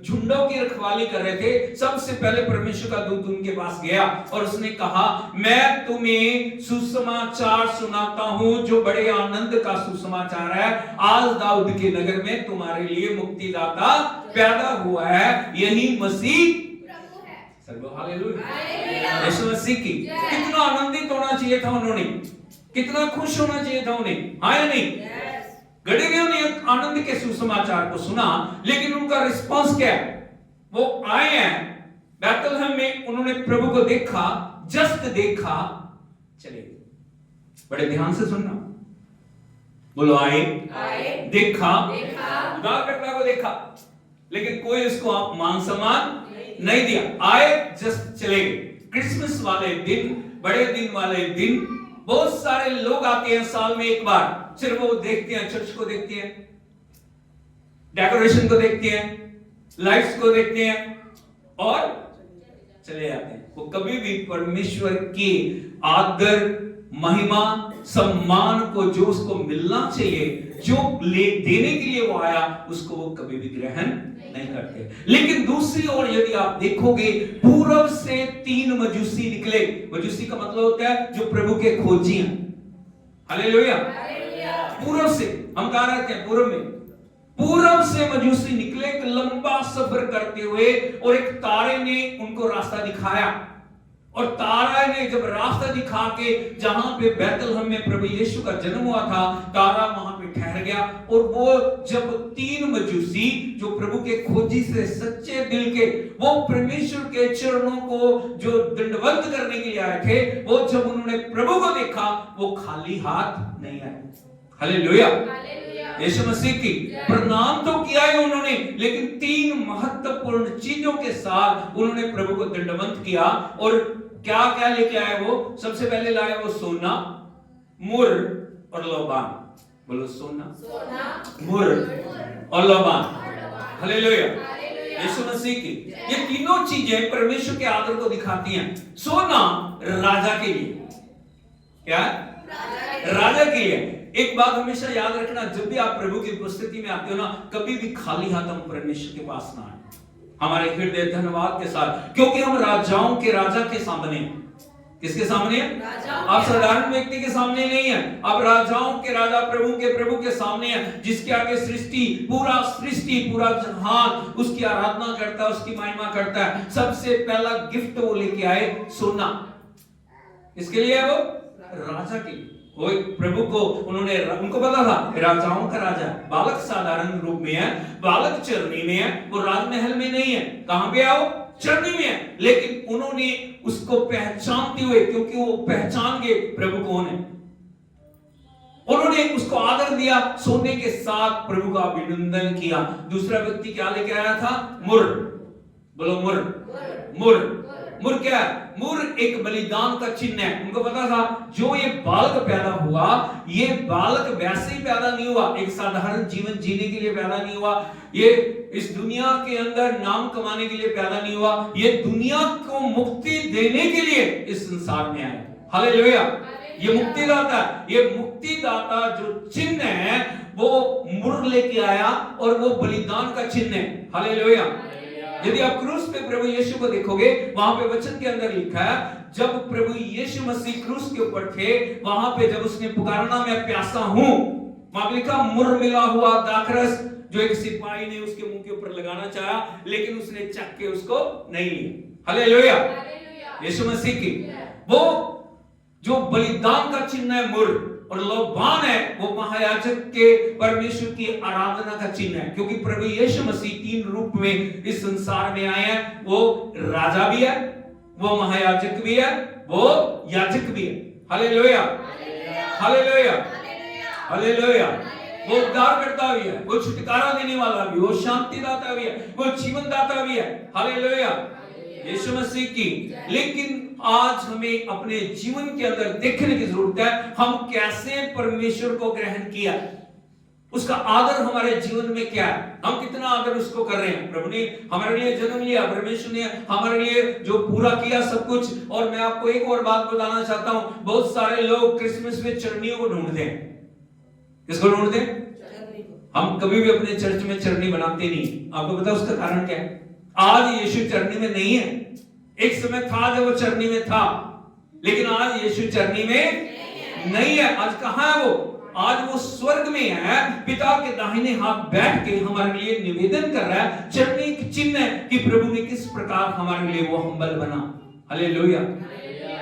झुंडों की रखवाली कर रहे थे। सबसे पहले परमेश्वर का दूत उनके पास गया और उसने कहा, मैं तुम्हें सुसमाचार सुनाता हूं, जो बड़े आनंद का सुसमाचार है। आज दाऊद के नगर में तुम्हारे लिए मुक्तिदाता पैदा हुआ है, यही मसीह प्रभु है। हालेलुया, यीशु मसीह की। कितना आनंदित होना चाहिए था उन्होंने, कितना खुश होना चाहिए था उन्हें, हाँ या नहीं? गडरियों ने आनंद के सुसमाचार को सुना, लेकिन उनका रिस्पांस क्या है? वो आए हैं बैतलहम में, उन्होंने प्रभु को देखा, जस्ट देखा, चले गए। बड़े ध्यान से सुनना, बोलो आए, देखा, उद्धारकर्ता को देखा, लेकिन कोई उसको आप मान सम्मान नहीं दिया। आए, जस्ट चले गए। क्रिसमस वाले दिन, बड़े दिन वाले दिन बहुत सारे लोग आते हैं साल में एक बार, सिर्फ वो देखते हैं, चर्च को देखते हैं, डेकोरेशन को देखते हैं, लाइट्स को देखते हैं और चले जाते हैं। वो कभी भी परमेश्वर की आदर, महिमा, सम्मान को जो उसको मिलना चाहिए, जो देने के लिए वो आया, उसको वो कभी भी ग्रहण नहीं करते। लेकिन दूसरी ओर यदि आप देखोगे, पूर्व से 3 मजूसी निकले। मजूसी का मतलब होता है जो प्रभु के खोजी हैं। हालेलुया, पूर्व से, हम कहां रहते हैं? पूर्व में। पूर्व से मजूसी निकले, एक लंबा सफर करते हुए, और एक तारे ने उनको रास्ता दिखाया। और तारा ने जब रास्ता दिखा के जहां पे बैतलहम में प्रभु यीशु का जन्म हुआ था, तारा वहां पे ठहर गया। और वो जब 3 मजूसी जो प्रभु के खोजी से सच्चे दिल के, वो परमेश्वर के चरणों को जो दंडवत करने के लिए आए थे, वो जब उन्होंने प्रभु को देखा, वो खाली हाथ नहीं आए। हालेलुया, यीशु मसीह की। प्रणाम तो किया ही उन्होंने, लेकिन 3 महत्वपूर्ण चीजों के साथ उन्होंने प्रभु को दंडवत किया। और क्या क्या लेके आए वो? सबसे पहले लाए वो सोना, मुर और लोबान। बोलो सोना, मुर और लोबान। हालेलुया, यीशु मसीह की। ये तीनों चीजें परमेश्वर के आदर को दिखाती हैं। सोना राजा के लिए, क्या? राजा के लिए। एक बात हमेशा याद रखना, जब भी आप प्रभु की उपस्थिति में आते हो ना, कभी भी खाली हाथ हम परमेश्वर के पास ना आए, हमारे हृदय धन्यवाद के साथ, क्योंकि हम राजाओं के राजा के सामने। किसके सामने? आप साधारण व्यक्ति के सामने नहीं है, आप राजाओं के राजा, प्रभु के सामने है, जिसके आगे सृष्टि, पूरा जहान उसकी आराधना करता है, उसकी महिमा करता है। सबसे पहला गिफ्ट वो लेके आए सोना। इसके लिए वो राजा के लिए, वो प्रभु को उन्होंने, उनको पता था राजाओं का राजा, बालक साधारण रूप में है, बालक चरनी में है, वो राजमहल में नहीं है। कहां पे आओ? चरनी में है। लेकिन उन्होंने उसको पहचानते हुए, क्योंकि वो पहचान गए प्रभु कौन है, उन्होंने उसको आदर दिया, सोने के साथ प्रभु का अभिनंदन किया। दूसरा व्यक्ति क्या लेके आया था? मुर। बोलो मुर। मुर क्या है? मुर एक बलिदान का चिन्ह है। उनको पता था जो ये बालक पैदा हुआ, ये बालक वैसे ही पैदा नहीं हुआ, एक साधारण जीवन जीने के लिए पैदा नहीं हुआ, ये इस दुनिया के अंदर नाम कमाने के लिए पैदा नहीं हुआ, ये दुनिया को मुक्ति देने के लिए इस संसार में आया। हालेलुया, ये मुक्तिदाता, ये मुक्तिदाता जो चिन्ह है वो मुर लेके आया, और वो बलिदान का चिन्ह है। हालेलुया। यदि आप क्रूस पे प्रभु यीशु को देखोगे, वहां पे वचन के अंदर लिखा है, जब प्रभु यीशु मसीह क्रूस के ऊपर थे, वहां पे जब उसने पुकारना मैं प्यासा हूं, वहां पे लिखा मुर मिला हुआ दाखरस, जो एक सिपाही ने उसके मुंह के ऊपर लगाना चाहा, लेकिन उसने चख के उसको नहीं लिया। हालेलुया, यीशु मसीह की। वो जो बलिदान का चिन्ह है मुर, और लोबान है वो महायाजक के परमेश्वर की आराधना का चिन्ह है। क्योंकि प्रभु यीशु मसीह 3 रूप में इस संसार में आए हैं। वो राजा भी है, वो महायाजक भी है, वो याजक भी है। Hallelujah, hallelujah, hallelujah. वो उद्धारकर्ता भी है, वो छुटकारा देने वाला भी, वो शांति दाता भी है, वो जीवन दाता भी है। हालेलुया, यीशु मसीह की। लेकिन आज हमें अपने जीवन के अंदर देखने की जरूरत है, हम कैसे परमेश्वर को ग्रहण किया, उसका आदर हमारे जीवन में क्या है, हम कितना आदर उसको कर रहे हैं। प्रभु ने हमारे लिए जन्म लिया, परमेश्वर ने हमारे लिए जो पूरा किया सब कुछ। और मैं आपको एक और बात बताना चाहता हूं, बहुत सारे लोग क्रिसमस में चरनियों को ढूंढते हैं। किसको ढूंढते हैं? हम कभी भी अपने चर्च में चरनी बनाते नहीं। आपको पता है उसका कारण क्या है? आज यीशु चरनी में नहीं है। एक समय था जब वो चरनी में था, लेकिन आज यीशु चरनी में नहीं है। आज कहां है वो? आज वो स्वर्ग में है, पिता के दाहिने हाथ बैठ के हमारे लिए निवेदन कर रहा है। चरनी की चिन्ह है कि प्रभु ने किस प्रकार हमारे लिए वो हम्बल बना। हालेलुया।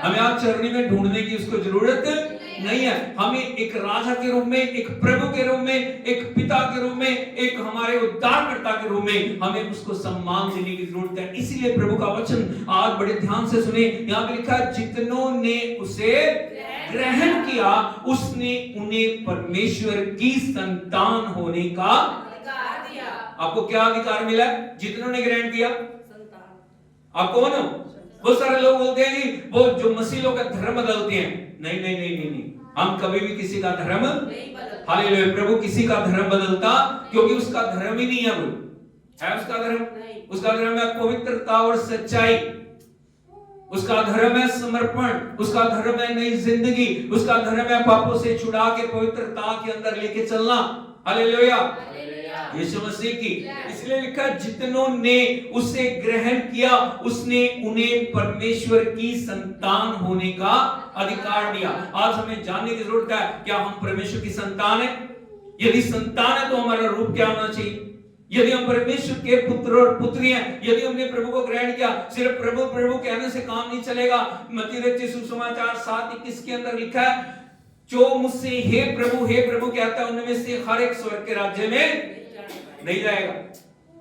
हमें आज चरनी में ढूंढने की उसको जरूरत नहीं है। हमें एक राजा के रूप में, एक प्रभु के रूप में, एक पिता के रूप में, एक हमारे उद्धारकर्ता के रूप में हमें उसको सम्मान देने की जरूरत है। इसीलिए प्रभु का वचन आज बड़े ध्यान से सुने। यहाँ पे लिखा है, जितनों ने उसे ग्रहण किया उसने उन्हें परमेश्वर की संतान होने का अधिकार दिया। आपको क्या अधिकार मिला? जितनों ने ग्रहण किया। आप कौन हो? बहुत सारे लोग बोलते हैं जी वो जो मसीह लोग का धर्म बदलते हैं। नहीं नहीं नहीं नहीं, नहीं। हम कभी भी किसी का धर्म नहीं बदलते। हालेलुया। प्रभु किसी का धर्म बदलता, क्योंकि उसका धर्म ही नहीं है। वो है उसका धर्म, उसका धर्म है पवित्रता और सच्चाई, उसका धर्म है समर्पण, उसका धर्म है नई जिंदगी, उसका धर्म है पापों से छुड़ा के पवित्रता के अंदर लेके चलना। हालेलुया, यीशु मसीह की। इसलिए लिखा, जितनों ने उसे ग्रहण किया उसने उन्हें परमेश्वर की संतान होने का अधिकार दिया। आज हमें जानने की जरूरत है, क्या हम परमेश्वर की संतान है? यदि संतान है तो हमारा रूप क्या होना चाहिए? यदि हम परमेश्वर के पुत्र और पुत्री हैं, यदि हमने प्रभु को ग्रहण किया, सिर्फ प्रभु प्रभु कहने से काम नहीं चलेगा। मत्ती रचित सुसमाचार 7:21 के अंदर लिखा है, जो मुझसे हे प्रभु कहता है उनमें से हर एक स्वर्ग के राज्य में नहीं जाएगा।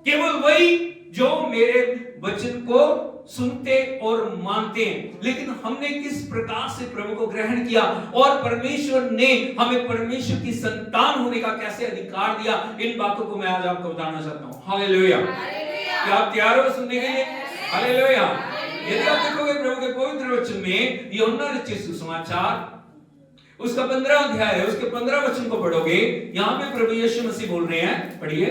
केवल वही जो मेरे वचन को सुनते और मानते हैं। लेकिन हमने किस प्रकार से प्रभु को ग्रहण किया और परमेश्वर ने हमें परमेश्वर की संतान होने का कैसे अधिकार दिया, इन बातों को मैं आज आपको बताना चाहता हूं। हालेलुया। क्या आप तैयार हो सुनने के लिए? हालेलुया। यदि आप देखोगे प्रभु के पवित्र वचन में, यूहन्ना रचित सुसमाचार उसका 15 अध्याय है, उसके 15 वचन को पढ़ोगे, यहां पे प्रभु यीशु मसीह बोल रहे हैं। पढ़िए।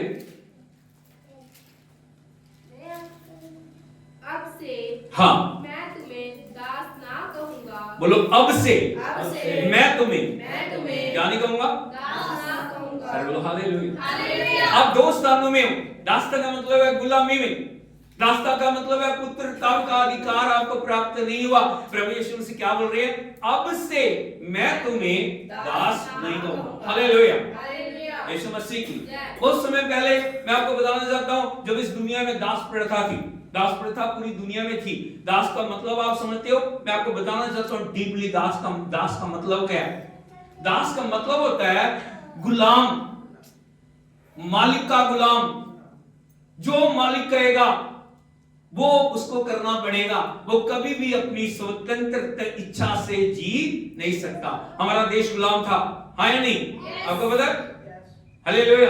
अब से हाँ, मैं तुम्हें दास ना कहूंगा। बोलो, अब से अब से मैं तुम्हें क्या नहीं कहूंगा, दास ना कहूंगा। अरे बोलो हालेलुया। हालेलुया। अब दो स्थानों में हूं। दासता का मतलब है गुलामी में, दासता का मतलब है पुत्रता का अधिकार आपको प्राप्त नहीं हुआ। प्रभु यीशु मसीह क्या बोल रहे हैं? अब से मैं तुम्हें दास नहीं कहूंगा। हालेलुया, यीशु मसीह की। बहुत समय पहले मैं आपको बताना चाहता हूं, जब इस दुनिया में दास प्रथा थी, दास प्रथा पूरी दुनिया में थी। दास का मतलब आप समझते हो? मैं आपको बताना चाहता हूं डीपली दास का मतलब क्या है। दास का मतलब होता है गुलाम, मालिक का गुलाम। जो मालिक कहेगा वो उसको करना पड़ेगा। वो कभी भी अपनी स्वतंत्र इच्छा से जी नहीं सकता। हमारा देश गुलाम था, हाँ या नहीं? आपको पता है? हालेलुया।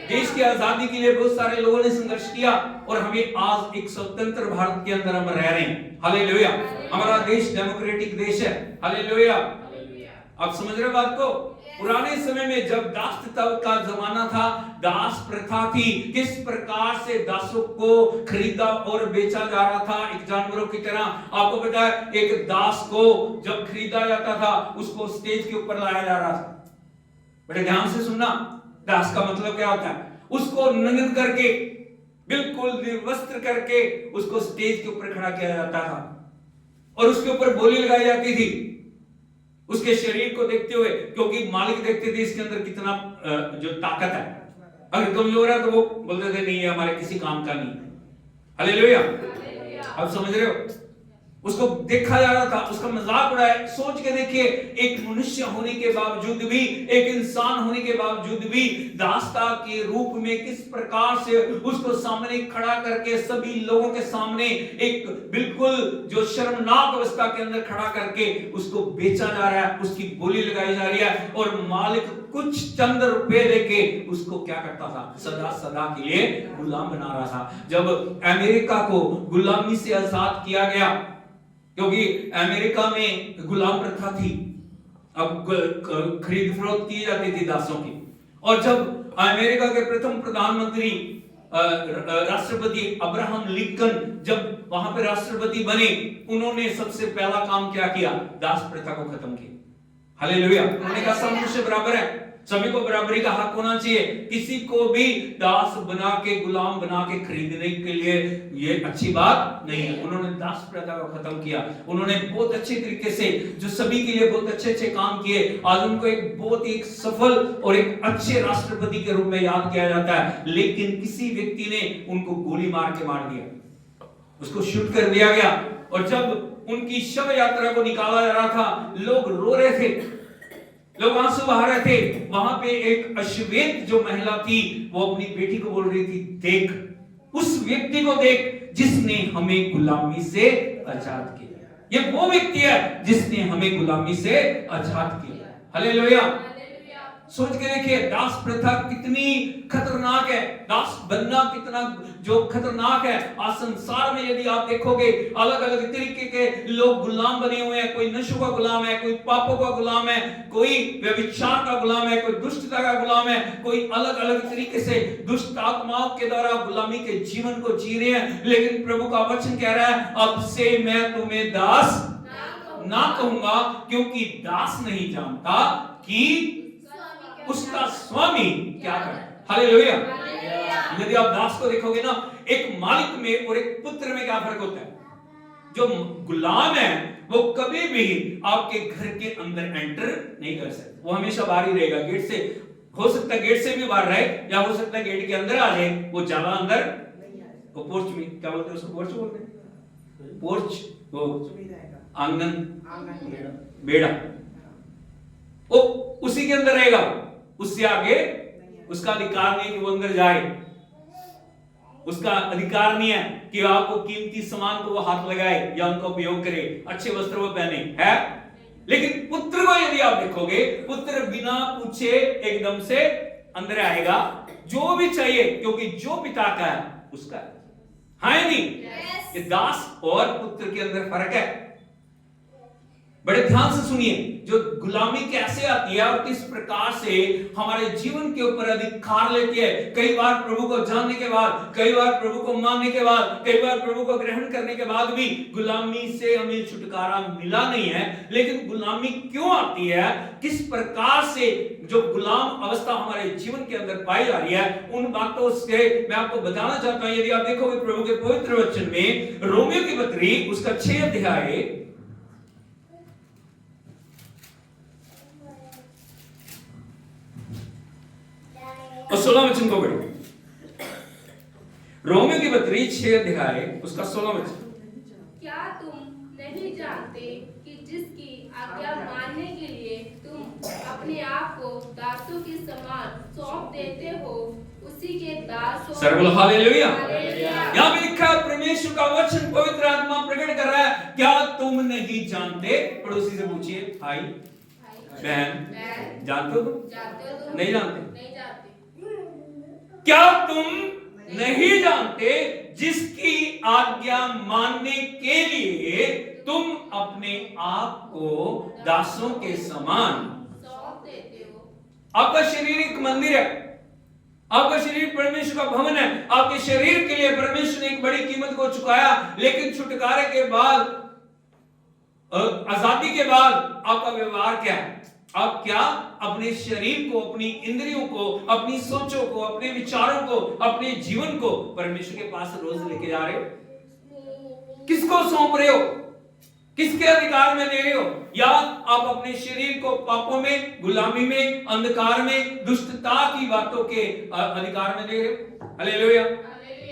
देश की आजादी के लिए बहुत सारे लोगों ने संघर्ष किया और हमें आज एक स्वतंत्र भारत के अंदर हम रह रहे हैं। हालेलुया। हमारा देश डेमोक्रेटिक देश है। हालेलुया। आप समझ रहे हो बात को? पुराने समय में जब दासत्व का जमाना था, दास प्रथा थी, किस प्रकार से दासों को खरीदा और बेचा जा रहा था एक जानवरों की तरह। आपको पता है, एक दास को जब खरीदा जाता था उसको स्टेज के ऊपर लाया जा रहा था। बड़े ध्यान से सुनना, दास का मतलब क्या होता है? उसको नग्न करके, बिल्कुल निर्वस्त्र करके उसको स्टेज के ऊपर खड़ा किया जाता था और उसके ऊपर बोली लगाई जाती थी उसके शरीर को देखते हुए, क्योंकि मालिक देखते थे इसके अंदर कितना जो ताकत है। अगर कमजोर है तो वो बोलते थे नहीं, ये हमारे किसी काम का नहीं। हालेलुया। आप समझ रहे हो? उसको देखा जा रहा था, उसका मजाक उड़ाया। सोच के देखिए, एक मनुष्य होने के बावजूद भी, एक इंसान होने के बावजूद भी दासता के रूप में किस प्रकार से उसको सामने खड़ा करके सभी लोगों के सामने एक बिल्कुल जो शर्मनाक अवस्था के अंदर खड़ा करके उसको बेचा जा रहा है, उसकी बोली लगाई जा रही है और मालिक कुछ चंद रुपए देके उसको क्या करता था, सदा सदा के लिए गुलाम बना रहा था। जब अमेरिका को गुलामी से आजाद किया गया, क्योंकि अमेरिका में गुलाम प्रथा थी, अब खरीद फरोख्त की जाती थी दासों की। और जब अमेरिका के प्रथम प्रधानमंत्री राष्ट्रपति अब्राहम लिंकन जब वहां पे राष्ट्रपति बने, उन्होंने सबसे पहला काम क्या किया, दास प्रथा को खत्म किया। हालेलुया। उन्होंने कहा सब कुछ बराबर है, सभी को बराबरी का हक होना चाहिए, किसी को भी दास बना के गुलाम बना के खरीदने के लिए ये अच्छी बात नहीं है। उन्होंने दास प्रथा को खत्म किया। उन्होंने बहुत अच्छे तरीके से जो सभी के लिए बहुत अच्छे अच्छे काम किए। आज उनको एक बहुत ही सफल और एक अच्छे राष्ट्रपति के रूप में याद किया जाता है। लेकिन किसी व्यक्ति ने उनको गोली मार के मार दिया, उसको शूट कर दिया गया। और जब उनकी शव यात्रा को निकाला जा रहा था, लोग रो रहे थे, लोग आंसू बहा रहे थे। वहां पे एक अश्वेत जो महिला थी, वो अपनी बेटी को बोल रही थी, देख उस व्यक्ति को देख जिसने हमें गुलामी से आजाद किया। ये वो व्यक्ति है जिसने हमें गुलामी से आजाद किया। हालेलुया। सोच के देखिए, दास प्रथा कितनी खतरनाक है, दास बनना कितना जो खतरनाक है। आज संसार में यदि आप देखोगे, अलग अलग तरीके के लोग गुलाम बने हुए हैं। कोई नशों का गुलाम है, कोई पापों का गुलाम है, कोई व्यभिचार का गुलाम है, कोई दुष्टता का गुलाम है, कोई अलग अलग तरीके से दुष्ट आत्माओं के द्वारा गुलामी के जीवन को जी रहे हैं। लेकिन प्रभु का वचन कह रहा है, अब से मैं तुम्हें दास ना कहूंगा, क्योंकि दास नहीं जानता कि उसका स्वामी क्या करे। हालेलुया। यदि आप दास को देखोगे ना, एक मालिक में और एक पुत्र में क्या फर्क होता है। जो गुलाम है वो कभी भी आपके घर के अंदर एंटर नहीं कर सकता, वो हमेशा बाहर ही रहेगा। गेट से हो सकता है, गेट से भी बाहर रहे, या हो सकता है गेट के अंदर आ जाए, वो ज्यादा अंदर। वो पोर्च में क्या बोलते हैं उसको, पोर्च बोलते हैं, पोर्च, वो आंगन, बेड़ा, वो उसी के अंदर रहेगा। उससे आगे उसका अधिकार नहीं कि वो अंदर जाए। उसका अधिकार नहीं है कि आपको कीमती सामान को वो हाथ लगाए या उनका उपयोग करे, अच्छे वस्त्र वो पहने, है। लेकिन पुत्र को यदि आप देखोगे, पुत्र बिना पूछे एकदम से अंदर आएगा, जो भी चाहिए, क्योंकि जो पिता का है उसका है। हाँ नहीं? ये दास और पुत्र के अंदर फर्क है। बड़े ध्यान से सुनिए, जो गुलामी कैसे आती है और किस प्रकार से हमारे जीवन के ऊपर अधिकार लेती है। कई बार प्रभु को जानने के बाद, कई बार प्रभु को मानने के बाद, कई बार प्रभु को ग्रहण करने के बाद भी गुलामी से हमें छुटकारा मिला नहीं है। लेकिन गुलामी क्यों आती है, किस प्रकार से जो गुलाम अवस्था हमारे जीवन के अंदर पाई जा रही है, उन बातों से मैं आपको बताना चाहता हूं। यदि आप देखोगे प्रभु के पवित्र वचन में, रोमियो की पत्री उसका 6 अध्याय और 16 वचन को पढ़िए। रोमियो की पत्री 6 अध्याय उसका 16 वचन। क्या तुम नहीं जानते कि जिसकी आज्ञा मानने के लिए तुम अपने आप को दासों के समान सौंप देते हो, उसी के दास हो। सर्वल हालेलुया। हालेलुया। यहाँ पे लिखा है, परमेश्वर का वचन पवित्र आत्मा प्रकट कर रहा है, क्या तुम नहीं जानते। पड़ोसी से पूछिए, भाई बहन, जानते हो तुम? जानते हो तुम? नहीं जानते। नहीं जानते। क्या तुम नहीं जानते जिसकी आज्ञा मानने के लिए तुम अपने आप को दासों के समान सौंप देते हो। आपका शरीर एक मंदिर है, आपका शरीर परमेश्वर का भवन है। आपके शरीर के लिए परमेश्वर ने एक बड़ी कीमत को चुकाया। लेकिन छुटकारे के बाद, आजादी के बाद आपका व्यवहार क्या है? आप क्या अपने शरीर को, अपनी इंद्रियों को, अपनी सोचों को, अपने विचारों को, अपने जीवन को परमेश्वर के पास रोज लेके जा रहे हो? किसको सौंप रहे हो? किसके अधिकार में दे रहे हो? या आप अपने शरीर को पापों में, गुलामी में, अंधकार में, दुष्टता की बातों के अधिकार में दे रहे हो? हालेलुया।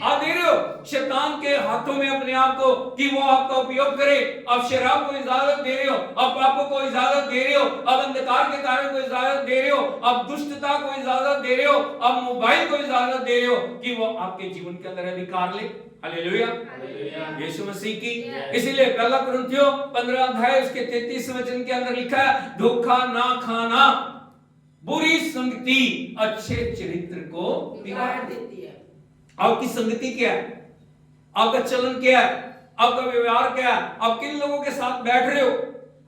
आप दे रहे हो शैतान के हाथों में अपने आप को कि वो आपका उपयोग करे। आप शराब को इजाजत दे रहे हो, आप पापों को इजाजत दे रहे हो, आप अंधकार के कार्यों को इजाजत दे रहे हो, आप दुष्टता को इजाजत दे रहे हो, आप मोबाइल को इजाजत दे रहे हो कि वो आपके जीवन के अंदर अधिकार ले। हालेलुया, यीशु मसीह की। इसीलिए पहला कुरिन्थियों 15 अध्याय उसके 33 वचन के अंदर लिखा है, धोखा ना खाना, बुरी संगति अच्छे चरित्र को बिगाड़ देती है। आपकी संगति क्या है, आपका चलन क्या है, आपका व्यवहार क्या है, आप किन लोगों के साथ बैठ रहे हो,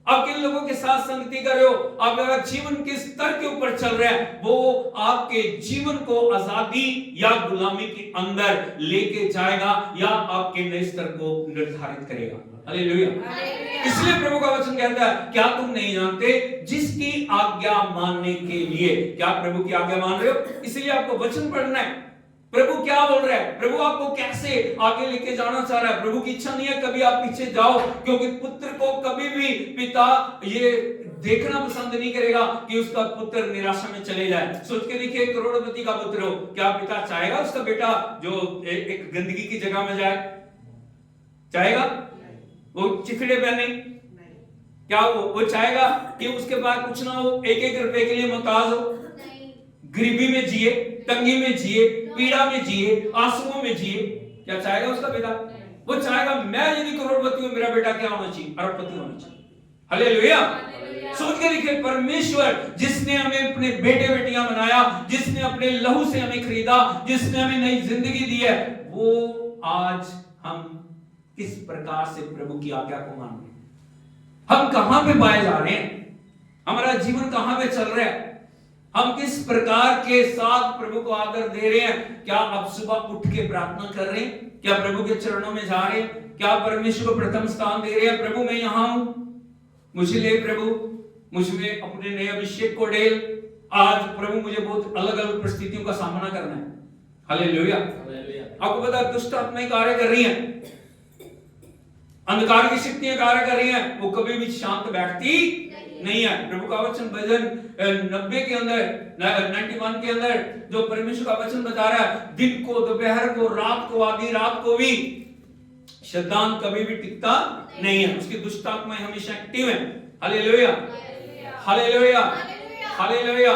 आप किन लोगों के साथ संगति कर रहे हो, आपका जीवन किस स्तर के ऊपर चल रहा है, वो आपके जीवन को आजादी या गुलामी के अंदर लेके जाएगा या आपके नए स्तर को निर्धारित करेगा। हालेलुया। इसलिए प्रभु का वचन कहता है, क्या तुम नहीं जानते जिसकी आज्ञा मानने के लिए, क्या प्रभु की आज्ञा मान रहे हो? इसलिए आपको वचन पढ़ना है। प्रभु क्या बोल रहा है, प्रभु आपको कैसे आगे लेके जाना चाह रहा है। प्रभु की इच्छा नहीं है कभी आप पीछे जाओ, क्योंकि पुत्र को कभी भी पिता ये देखना पसंद नहीं करेगा कि उसका पुत्र निराशा में चले जाए। सोच के देखिए, करोड़पति का पुत्र हो, क्या पिता चाहेगा उसका बेटा जो एक गंदगी की जगह में जाए? चाहेगा? वो चिथड़े पहने? क्या वो चाहेगा कि उसके पास कुछ ना हो, एक एक रुपए के लिए मोहताज हो, गरीबी में जिए, तंगी में जिए, पीड़ा में जिए, आंसुओं में जिए? क्या चाहेगा उसका बेटा? वो चाहेगा मैं यदि करोड़पति हूं, मेरा बेटा क्या होना चाहिए? अरबपति होना चाहिए। हालेलुया। सोच के देखिए, परमेश्वर जिसने हमें अपने बेटे बेटियां बनाया, जिसने अपने लहू से हमें खरीदा, जिसने हमें नई जिंदगी दी है, वो आज हम किस प्रकार से प्रभु की आज्ञा को मान रहे हैं, हम कहां पे पाए जा रहे हैं, हमारा जीवन कहां पे चल रहा है, हम किस प्रकार के साथ प्रभु को आदर दे रहे हैं। क्या आप सुबह उठ के प्रार्थना कर रहे हैं? क्या प्रभु के चरणों में जा रहे हैं? क्या परमेश्वर को प्रथम स्थान दे रहे हैं? प्रभु मैं यहां हूं, मुझे ले प्रभु, मुझमें अपने नए अभिषेक को डेल। आज प्रभु मुझे बहुत अलग अलग परिस्थितियों का सामना करना है। हालेलुया। आपको पता है दुष्ट आत्माएं कार्य कर रही हैं, अंधकार की शक्तियां कार्य कर रही हैं, वो कभी भी शांत बैठती नहीं है। प्रभु का वचन भजन 90 के अंदर 91 के अंदर जो परमेश्वर का वचन बता रहा है, दिन को, दोपहर को, रात को, आधी रात को भी शैतान कभी भी टिकता नहीं है। उसकी दुष्ट आत्माएं हमेशा एक्टिव हैं। Hallelujah, hallelujah, hallelujah.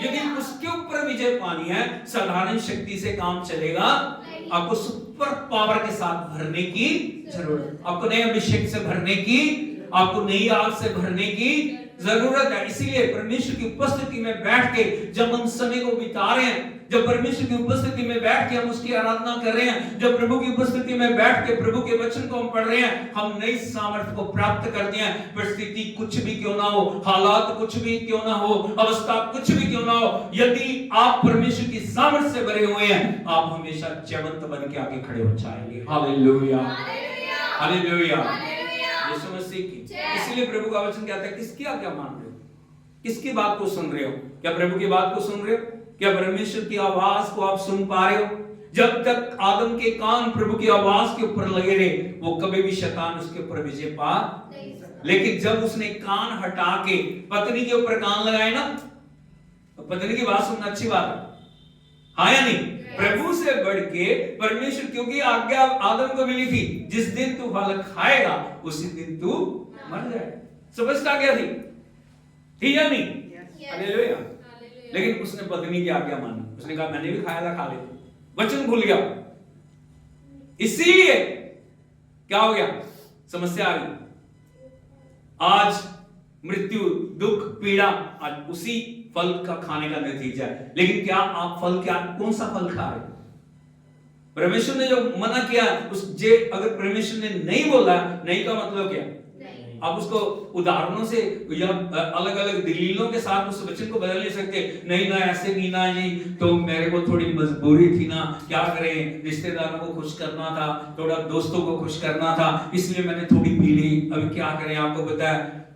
यदि उसके ऊपर विजय पानी है, साधारण शक्ति से काम चलेगा, आपको सुपर पावर के साथ भरने की जरूरत है। आपको नए अभिषेक से भरने की, आपको नई आग से भरने की जरूरत है। इसीलिए परमेश्वर की उपस्थिति में बैठ के जब हम समय को बिता रहे हैं, जब परमेश्वर की उपस्थिति में बैठ के हम उसकी आराधना कर रहे हैं, जब प्रभु की उपस्थिति में बैठ के प्रभु के वचन को हम पढ़ रहे हैं, हम नई सामर्थ्य को प्राप्त करते हैं। परिस्थिति कुछ भी क्यों ना हो, हालात कुछ भी क्यों ना हो, अवस्था कुछ भी क्यों ना हो, यदि आप परमेश्वर की सामर्थ्य से भरे हुए हैं, आप हमेशा जयवंत बन के आगे खड़े हो जाएंगे। हालेलुया, हालेलुया, यीशु मसीह की। इसलिए प्रभु का वचन कहता है, किसकी आज्ञा मान रहे हो, किसकी बात को सुन रहे हो? क्या प्रभु की बात को सुन रहे हो? क्या परमेश्वर की आवाज को आप सुन पा रहे हो? जब तक आदम के कान प्रभु की आवाज के ऊपर लगे रहे, वो कभी भी शैतान उसके ऊपर विजय पा नहीं। लेकिन जब उसने कान हटा के पत्नी के ऊपर कान लगाए ना, तो पत्नी की बात सुनना अच्छी बात है, हाँ या नहीं? प्रभु से बढ़ के परमेश्वर, क्योंकि आज्ञा आदम को मिली थी, जिस दिन तू फल खाएगा उसी दिन तू मर जाएगा। स्पष्ट आज्ञा थी या नहीं? हालेलुया। लेकिन उसने पत्नी की आज्ञा मानी, उसने कहा मैंने भी खाया था, खा ले, वचन भूल गया। इसीलिए क्या हो गया? समस्या आ गई। आज मृत्यु, दुख, पीड़ा आज उसी फल का खाने का नतीजा है। लेकिन क्या आप फल, क्या कौन सा फल खा रहे? परमेश्वर ने जो मना किया उस जे, अगर परमेश्वर ने नहीं बोला, नहीं का मतलब क्या? आप उसको उदाहरणों से या अलग अलग दलीलों के साथ उस वचन को बदल नहीं सकते। नहीं ना, ऐसे नहीं ना जी, तो मेरे को थोड़ी मजबूरी थी ना, क्या करें, रिश्तेदारों को खुश करना था, थोड़ा दोस्तों को खुश करना था, इसलिए मैंने थोड़ी पी ली, अभी क्या करें? आपको पता है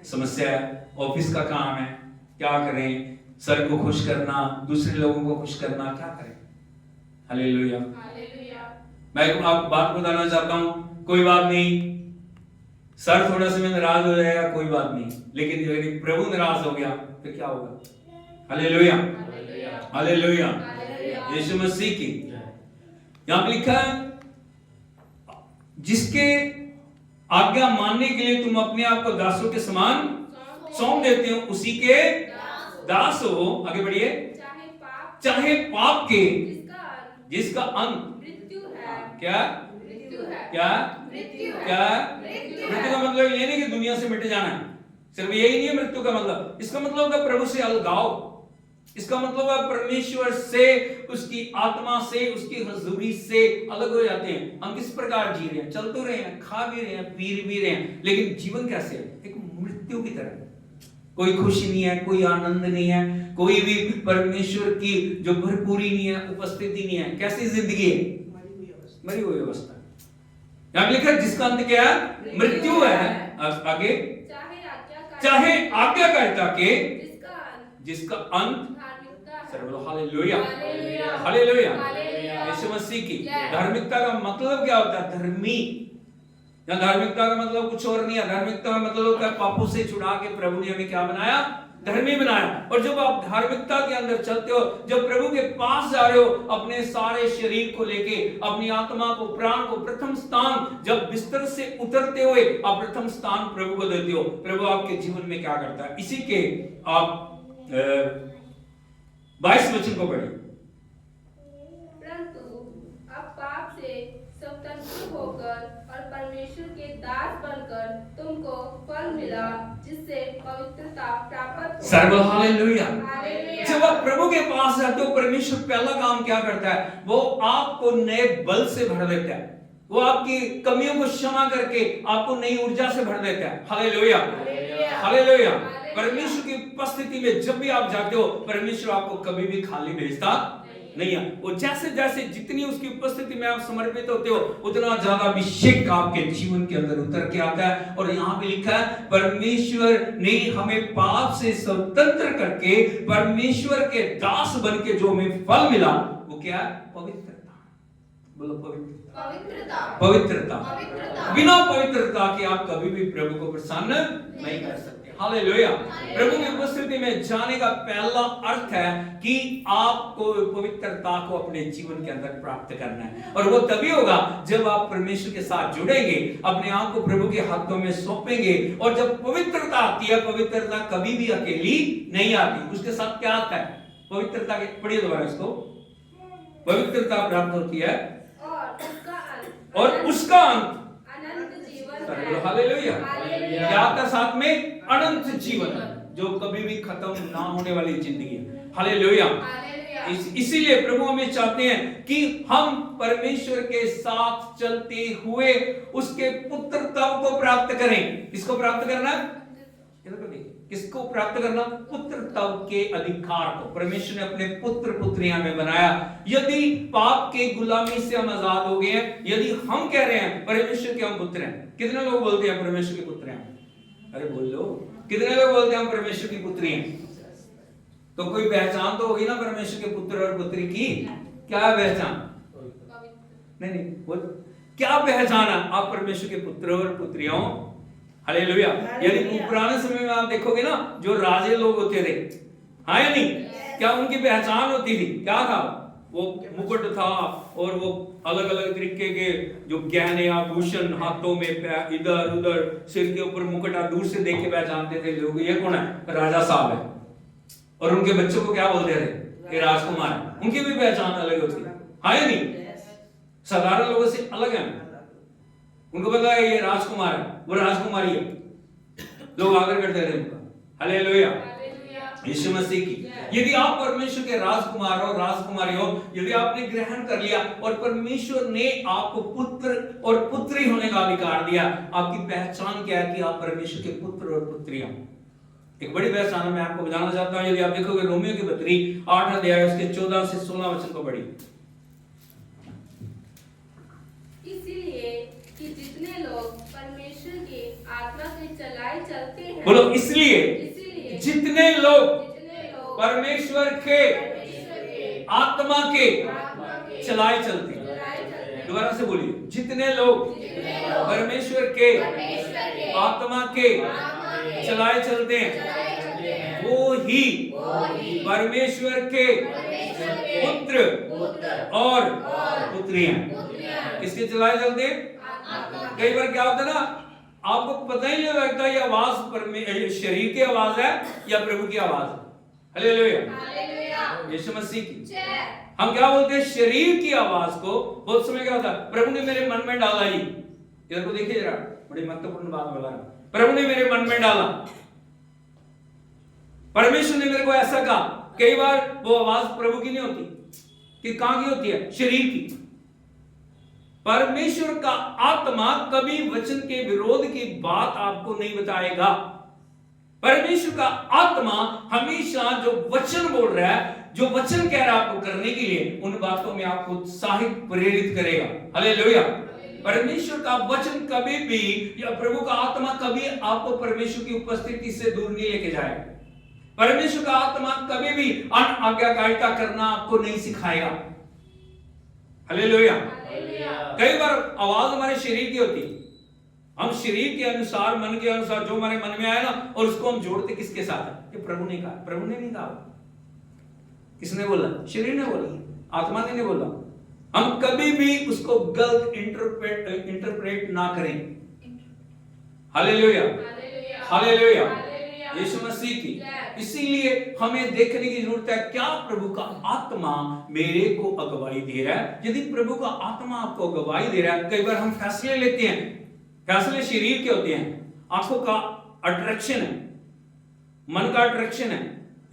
समस्या है, ऑफिस का काम है, क्या करें? सर को खुश करना, दूसरे लोगों को खुश करना, क्या करें? हालेलुया। मैं आपको बात बताना चाहता हूं, कोई बात नहीं, सर थोड़ा सा नाराज हो जाएगा, कोई बात नहीं, लेकिन यदि प्रभु नाराज हो गया तो क्या होगा? हालेलुया, हालेलुया, यीशु मसीह की। यहां पे लिखा है जिसके आज्ञा मानने के लिए तुम अपने आप को दासों के समान सौंप देते हो उसी के दास हो। आगे बढ़िए। चाहे पाप के जिसका अंत मृत्यु है। क्या मृत्यु है। क्या मृत्यु है। क्या मृत्यु मृत्यु है। का मतलब ये नहीं कि दुनिया से मिट जाना है, सिर्फ यही नहीं है मृत्यु का मतलब। इसका मतलब है प्रभु से अलगाव। इसका मतलब है परमेश्वर से, उसकी आत्मा से, उसकी हुजूरी से अलग हो जाते हैं। हम किस प्रकार जी रहे हैं? चल तो रहे हैं, खा भी रहे हैं, पी भी रहे हैं, लेकिन जीवन कैसे है? एक मृत्यु की तरह। कोई खुशी नहीं है, कोई आनंद नहीं है, कोई भी परमेश्वर की जो भरपूरी नहीं है, उपस्थिति नहीं है। कैसी जिंदगी है? मरी हुई अवस्था। यहां लिखा है जिसका अंत क्या है? मृत्यु है। आगे चाहे आज्ञाकारिता के जिसका अंत धार्मिकता है। सर्व hallelujah hallelujah. Hallelujah hallelujah. Yeshu Masih की Yes. धार्मिकता का मतलब क्या होता है? धर्मी। या धार्मिकता का मतलब कुछ और नहीं है। धार्मिकता का मतलब होता है पापों से छुड़ा के प्रभु ने हमें क्या बनाया? धर्मी बनाया। और जब आप धार्मिकता के अंदर चलते हो, जब प्रभु के पास जा रहे हो, अपने सारे शरीर को लेके, अपनी आत्मा को, प्राण को, प्रथम स्थान जब बिस्तर से उतरते हुए आप प्रथम स्थान प्रभु को देते हो, प्रभु आपके जीवन में क्या करता है? इसी के आप 22 वचन को पढ़िए। परंतु अब पाप से स्वतंत्र होकर और परमेश्वर के दास बनकर तुमको फल मिला जिससे पवित्रता प्राप्त हो। सर्व हालेलुया। हालेलुया। जब आप प्रभु के पास जाते हो, परमेश्वर पहला काम क्या करता है? वो आपको नए बल से भर देता है। वो आपकी कमियों को क्षमा करके आपको नई ऊर्जा से भर देता है। Hallelujah hallelujah. परमेश्वर की उपस्थिति में जब भी आप जाते हो, परमेश्वर आपको कभी भी खाली भेजता नहीं है। वो जैसे जैसे जितनी उसकी उपस्थिति में आप समर्पित होते हो, उतना ज्यादा अभिषेक आपके जीवन के अंदर उतर के आता है। और यहाँ पे लिखा है परमेश्वर ने हमें पाप से स्वतंत्र करके परमेश्वर के दास बन के जो हमें फल मिला वो क्या है? पवित्रता। बोलो पवित्रता। पवित्रता। पवित्रता। बिना पवित्रता के आप कभी भी प्रभु को प्रसन्न नहीं कर सकते। हालेलुया। प्रभु की उपस्थिति में जाने का पहला अर्थ है कि आपको पवित्रता को अपने जीवन के अंदर प्राप्त करना है। और वो तभी होगा जब आप परमेश्वर के साथ जुड़ेंगे, अपने आप को प्रभु के हाथों में सौंपेंगे। और जब पवित्रता आती है, पवित्रता कभी भी अकेली नहीं आती। उसके साथ क्या आता है? पवित्रता के पढ़िए दोबारा इसको। पवित्रता प्राप्त होती है और उसका अंत अनंत जीवन है। हालेलुया। हालेलुया। क्या आता साथ में? अनंत जीवन, जो कभी भी खत्म ना होने वाली जिंदगी है। हालेलुया। हालेलुया। इसीलिए प्रभु हमें चाहते हैं कि हम परमेश्वर के साथ चलते हुए उसके पुत्रत्व को प्राप्त करें। किसको प्राप्त करना है? किसको प्राप्त करना? पुत्रत्व के अधिकार को। परमेश्वर ने अपने पुत्र पुत्रियां में बनाया। यदि पाप के गुलामी से हम आजाद हो गए हैं, यदि हम कह रहे हैं परमेश्वर के हम पुत्र हैं। कितने लोग बोलते हैं परमेश्वर के पुत्र हैं? अरे बोल लो। कितने लोग बोलते हैं हम परमेश्वर की पुत्री हैं? तो कोई पहचान तो होगी ना परमेश्वर के पुत्र और पुत्री की। क्या है पहचान? नहीं वो क्या पहचान है? आप परमेश्वर के पुत्र और पुत्रियों। हालेलुया। यदि पुराने समय में आप देखोगे ना, जो राजे लोग होते थे, हाँ या नहीं, क्या उनकी पहचान होती थी? क्या था? वो मुकुट था और वो अलग अलग तरीके के जो गहने आभूषण हाथों में, इधर उधर, सिर के ऊपर मुकुट, दूर से देख के पहचानते थे लोग ये कौन है? राजा साहब है। और उनके बच्चों को क्या बोलते थे? ये राजकुमार है। उनकी भी पहचान अलग होती है, हाँ या नहीं? साधारण लोगों से अलग है। उनको पता है ये राजकुमार है, वो राजकुमारी है। लोग आदर करते थे उनका। हालेलुया। यीशु मसीह की। यदि आप परमेश्वर के राजकुमार हो, राजकुमारी हो, यदि आपने ग्रहण कर लिया और परमेश्वर ने आपको पुत्र और पुत्री होने का अधिकार दिया, आपकी पहचान क्या है? कि आप परमेश्वर के पुत्र और पुत्रियां। एक बड़ी पहचान मैं आपको बताना चाहता हूं। यदि आप देखोगे रोमियो की पत्री 8 अध्याय उसके 14 से 16 वचन को पढ़िए। इसलिए कि जितने लोग परमेश्वर के आत्मा से चलाए चलते हैं। बोलो इसलिए जितने लोग परमेश्वर के आत्मा के चलाए चलते हैं। दोबारा से बोलिए, जितने लोग परमेश्वर के आत्मा के चलाए चलते हैं। वो ही परमेश्वर के पुत्र और पुत्रियां। किसके चलाए चलते? कई बार क्या होता है ना, आपको पता ही नहीं लगता ये आवाज शरीर की आवाज है या प्रभु की आवाज है। हालेलुया, यीशु मसीह की। हम क्या बोलते हैं? शरीर की आवाज को बहुत समय क्या होता है, प्रभु ने मेरे मन में डाला ही। इधर को देखिए जरा, बड़ी महत्वपूर्ण बात बोला है। प्रभु ने मेरे मन में डाला, परमेश्वर ने मेरे को ऐसा कहा। कई बार वो आवाज प्रभु की नहीं होती, कि कहां की होती है? शरीर की। परमेश्वर का आत्मा कभी वचन के विरोध की बात आपको नहीं बताएगा। परमेश्वर का आत्मा हमेशा जो वचन बोल रहा है, जो वचन कह रहा है आपको करने के लिए, उन बातों में आपको उत्साहित प्रेरित करेगा। हालेलुया। परमेश्वर का वचन कभी भी या प्रभु का आत्मा कभी आपको परमेश्वर की उपस्थिति से दूर नहीं लेके जाएगा। परमेश्वर का आत्मा कभी भी अनाज्ञाकारिता करना आपको नहीं सिखाएगा। हालेलुया। कई बार आवाज हमारे शरीर की होती है, हम शरीर के अनुसार, मन के अनुसार जो हमारे मन में आया ना, और उसको हम जोड़ते किसके साथ है? ये प्रभु ने कहा। प्रभु ने नहीं कहा। किसने बोला? शरीर ने बोला, आत्मा ने नहीं बोला। हम कभी भी उसको गलत इंटरप्रेट ना करें। हालेलुया, हालेलुया, यीशु मसीह की। इसीलिए हमें देखने की जरूरत है, क्या प्रभु का आत्मा मेरे को अगुवाई दे रहा है। यदि प्रभु का आत्मा आपको अगुवाई दे रहा है, कई बार हम फैसले लेते हैं, फैसले शरीर के होते हैं, आंखों का अट्रैक्शन है, मन का अट्रैक्शन है,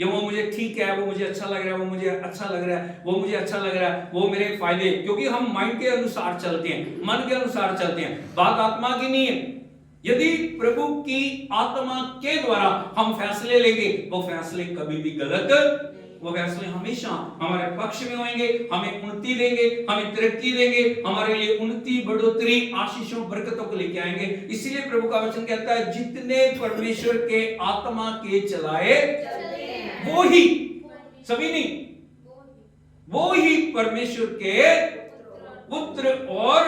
ये वो मुझे ठीक है, वो मुझे अच्छा लग रहा है, वो मुझे अच्छा लग रहा है, वो मुझे अच्छा लग रहा है, वो मेरे फायदे, क्योंकि हम माइंड के अनुसार चलते हैं, मन के अनुसार चलते हैं। बात आत्मा की नहीं है। यदि प्रभु की आत्मा के द्वारा हम फैसले लेंगे, वो फैसले कभी भी गलत, वो फैसले हमेशा हमारे पक्ष में होंगे, हमें उन्नति देंगे, हमें तरक्की देंगे, हमारे लिए उन्नति, बढ़ोतरी, आशीषों, बरकतों को लेके आएंगे। इसीलिए प्रभु का वचन कहता है, जितने परमेश्वर के आत्मा के चलाए वो ही, सभी नहीं, वो ही परमेश्वर के पुत्र और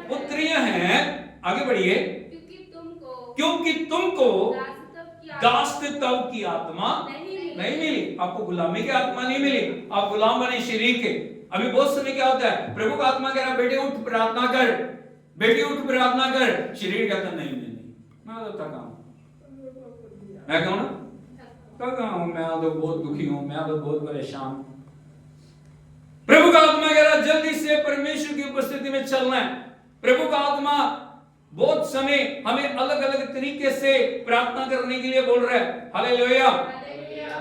पुत्रियां हैं। आगे बढ़िए। क्योंकि तुमको दासत्व की आत्मा नहीं मिली। आपको गुलामी की आत्मा नहीं मिली, आप गुलाम बने शरीर के। अभी बहुत समय क्या होता है, प्रभु का आत्मा कह रहा है, बेटे उठ प्रार्थना कर, बेटी उठ प्रार्थना कर। शरीर कहता नहीं, मैं तो थका हूं। मैं कहूं ना, थका हूं, मैं तो बहुत दुखी हूं, मैं तो बहुत परेशान। प्रभु का आत्मा कह रहा है, जल्दी से परमेश्वर की उपस्थिति में चलना है। प्रभु का आत्मा बहुत समय हमें अलग अलग तरीके से प्रार्थना करने के लिए बोल रहा है। हालेलुया।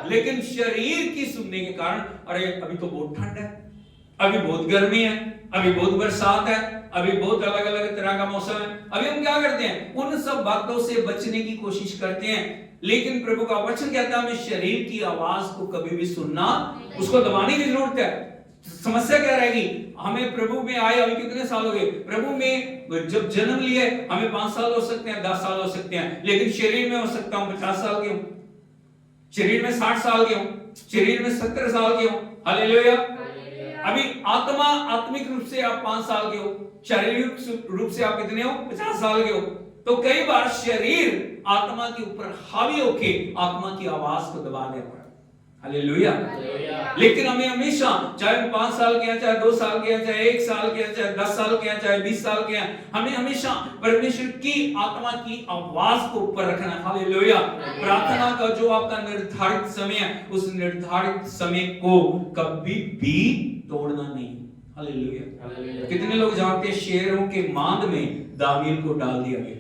लेकिन शरीर की सुनने के कारण, अरे अभी तो बहुत ठंड है, अभी बहुत गर्मी है, अभी बहुत बरसात है, अभी बहुत अलग अलग तरह का मौसम है, अभी हम क्या करते हैं? उन सब बातों से बचने की कोशिश करते हैं। लेकिन प्रभु का वचन कहता है, हमें शरीर की आवाज को कभी भी सुनना, उसको दबाने की जरूरत है। समस्या क्या रहेगी? हमें प्रभु में आए अभी कितने साल हो गए? प्रभु में जब जन्म लिए हमें 5 साल हो सकते हैं, 10 साल हो सकते हैं, लेकिन शरीर में हो सकता हूं 50 साल के हूं, शरीर में 60 साल के हूं, शरीर में 70 साल के हूं। हालेलुया। अभी आत्मा, आत्मिक रूप से आप 5 साल के हो, शारीरिक रूप से आप कितने हो? 50 साल के हो। तो कई बार शरीर आत्मा के ऊपर हावी होके आत्मा की आवाज को दबा देता है। हालेलुया। लेकिन हमें हमेशा, चाहे हम 5 साल के हैं, चाहे 2 साल के हैं, चाहे 1 साल के हैं, चाहे 10 साल के हैं, चाहे 20 साल के हैं, हमें हमेशा परमेश्वर की आत्मा की आवाज को ऊपर रखना है। हालेलुया। प्रार्थना का जो आपका निर्धारित समय है, उस निर्धारित समय को कभी भी तोड़ना नहीं। हालेलुया। कितने लोग जानते हैं शेरों के मांद में दानियल को डाल दिया गया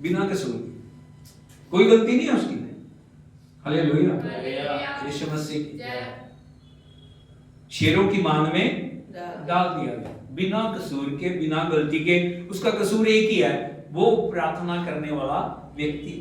बिना कसूर, कोई गलती नहीं है उसकी। हालेलुया। यीशु मसीह की। शेरों की मान में डाल दिया गया बिना कसूर के, बिना गलती के। उसका कसूर एक ही है, वो प्रार्थना करने वाला व्यक्ति,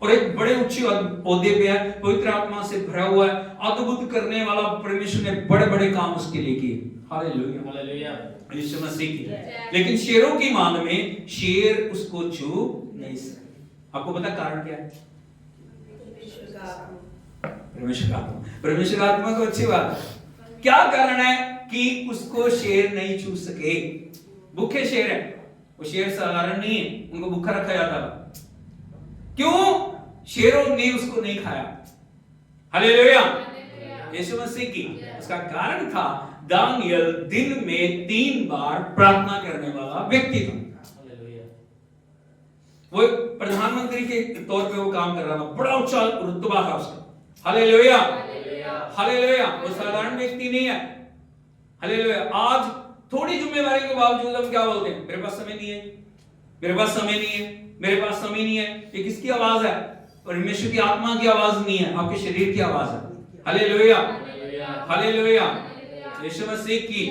और एक बड़े ऊंचे ओहदे पे है, पवित्र आत्मा से भरा हुआ है, अद्भुत करने वाला। परमेश्वर ने बड़े बड़े काम उसके लिए किए। हालेलुया। हालेलुया। यीशु मसीह की। लेकिन शेरों की मान में शेर उसको छू नहीं सकते। आपको पता कारण क्या है? परमेश्वर आत्मा को अच्छी बात है। क्या कारण है कि उसको शेर नहीं छू सके? भूखे शेर है, वो शेर साधारण नहीं है, उनको भूखा रखा जाता था। क्यों? शेरों ने उसको नहीं खाया। हालेलुया। हालेलुया। यीशु मसीह की उसका कारण था दानियल दिन में 3 बार प्रार्थना करने वाला व्यक्ति था। हालेलुया। वो प्रधानमंत्री के तौर पे वो काम कर रहा था, बड़ा ऊंचा रुतबा था उसका। हालेलुया। हालेलुया। वो साधारण व्यक्ति नहीं है। हालेलुया। आज थोड़ी जिम्मेवारी के बावजूद हम क्या बोलते हैं? मेरे पास समय नहीं है, मेरे पास समय नहीं है, मेरे पास समय नहीं है। ये किसकी आवाज है? परमेश्वर की आत्मा की आवाज नहीं है, आपके शरीर की आवाज है। हालेलुया। हालेलुया। यीशु मसीह की।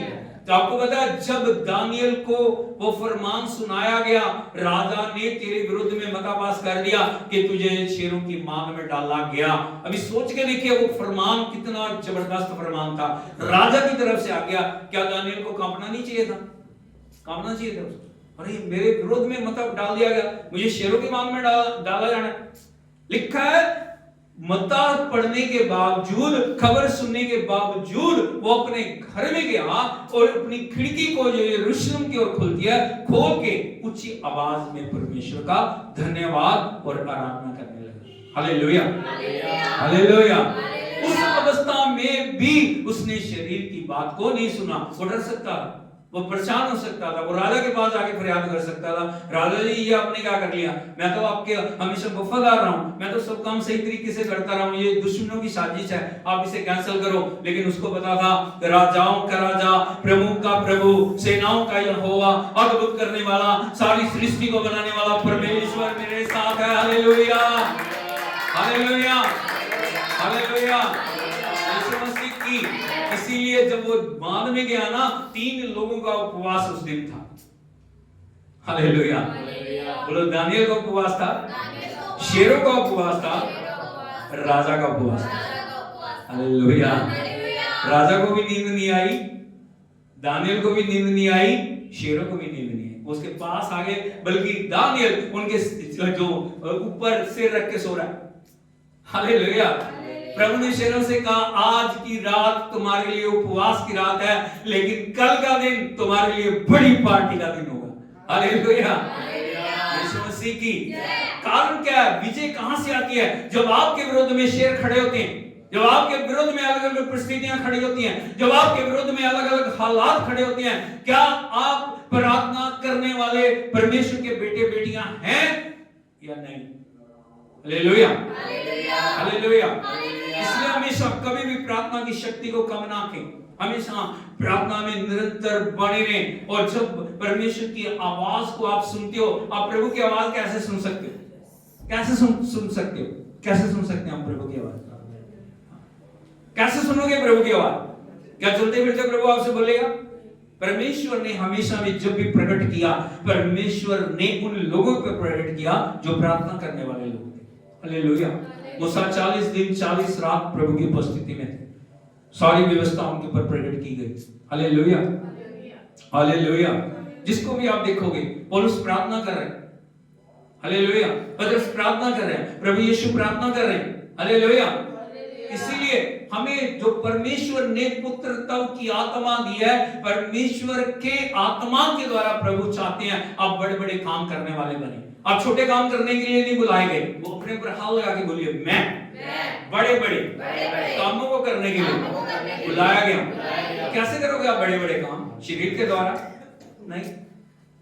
तो आपको पता है जब दानियल को वो फरमान सुनाया गया, राजा ने तेरे विरुद्ध में मता पास कर दिया कि तुझे शेरों की मांग में डाला गया। अभी सोच के देखिए वो फरमान कितना जबरदस्त फरमान था, राजा की तरफ से आ गया। क्या दानियल को कांपना नहीं चाहिए था? कांपना चाहिए था उसको। अरे मेरे विरोध में मता डाल दिया गया, मुझे शेरों की मांग में डाला जाना है। लिखा है मता पढ़ने के बावजूद, खबर सुनने के बावजूद वो अपने घर में गया और अपनी खिड़की को जो यरूशलेम की ओर खुलती है खोल के ऊंची आवाज में परमेश्वर का धन्यवाद और आराधना करने लगा। हालेलुया। हालेलुया। उस अवस्था में भी उसने शरीर की बात को नहीं सुना। वो डर सकता था, वो परेशान हो सकता था, वो राजा के पास आके फरियाद कर सकता था, राजा जी ये आपने क्या कर लिया, मैं तो आपके हमेशा वफादार रहा हूं, मैं तो सब काम सही तरीके से करता रहा हूं, ये दुश्मनों की साजिश है, आप इसे कैंसिल करो। लेकिन उसको पता था राजाओं का राजा, प्रभु का प्रभु, सेनाओं का यहोवा, अद्भुत करने वाला, सारी सृष्टि को बनाने वाला परमेश्वर मेरे साथ है। Hallelujah. Hallelujah. Hallelujah. Yeshu Masih की। इसीलिए जब वो बांध में गया ना, 3 लोगों का उपवास उस दिन था। हालेलुया। बोलो दानियल का उपवास था, शेरों का उपवास था, राजा का उपवास था। हालेलुया। राजा को भी नींद नहीं आई, दानियल को भी नींद नहीं आई, शेरों को भी नींद नहीं आई। उसके पास आ गए, बल्कि दानियल उनके जो ऊपर सिर रख के सो रहा है। हालेलुया। प्रभु ने शेरों से कहा आज की रात तुम्हारे लिए उपवास की रात है, लेकिन कल का दिन तुम्हारे लिए बड़ी पार्टी का दिन होगा। हालेलुया। यीशु मसीह की। कारण क्या है? विजय कहां से आती है? जब आपके विरोध में शेर खड़े होते हैं, जब आपके विरोध में अलग अलग परिस्थितियां खड़ी होती हैं, जब आपके विरोध में अलग अलग हालात खड़े होते हैं, क्या आप प्रार्थना करने वाले परमेश्वर के बेटे बेटियां हैं या नहीं? हालेलुया। हालेलुया। इसलिए हमेशा कभी भी प्रार्थना की शक्ति को कम ना करें, हमेशा प्रार्थना में निरंतर बने रहें। और जब परमेश्वर की आवाज को आप सुनते हो, आप प्रभु की आवाज कैसे सुन सकते हो? कैसे सुन सकते हो? कैसे सुन सकते हैं हम प्रभु की आवाज? कैसे सुनोगे प्रभु की आवाज? क्या चलते फिरते प्रभु आपसे बोलेगा? परमेश्वर ने हमेशा में जब भी प्रकट किया, परमेश्वर ने उन लोगों पर प्रकट किया जो प्रार्थना करने वाले लोग थे। हालेलुया। मूसा 40 दिन 40 रात प्रभु की उपस्थिति में थे, सारी व्यवस्था उनके ऊपर प्रकट की गई। हालेलुया। हालेलुया। जिसको भी आप देखोगे पौलुस प्रार्थना कर रहे हैं। हालेलुया। पतरस प्रार्थना कर रहे हैं, प्रभु यीशु प्रार्थना कर रहे हैं। हालेलुया। इसीलिए हमें जो परमेश्वर ने पुत्रत्व की आत्मा दी है, परमेश्वर के आत्मा के द्वारा प्रभु चाहते हैं आप बड़े बड़े काम करने वाले बने। आप छोटे काम करने के लिए नहीं बुलाए गए। वो अपने ऊपर हाथ लगा के बोलिए मैं बड़े बड़े कामों को करने के लिए बुलाया गया। कैसे करोगे आप बड़े बड़े काम? शरीर के द्वारा नहीं।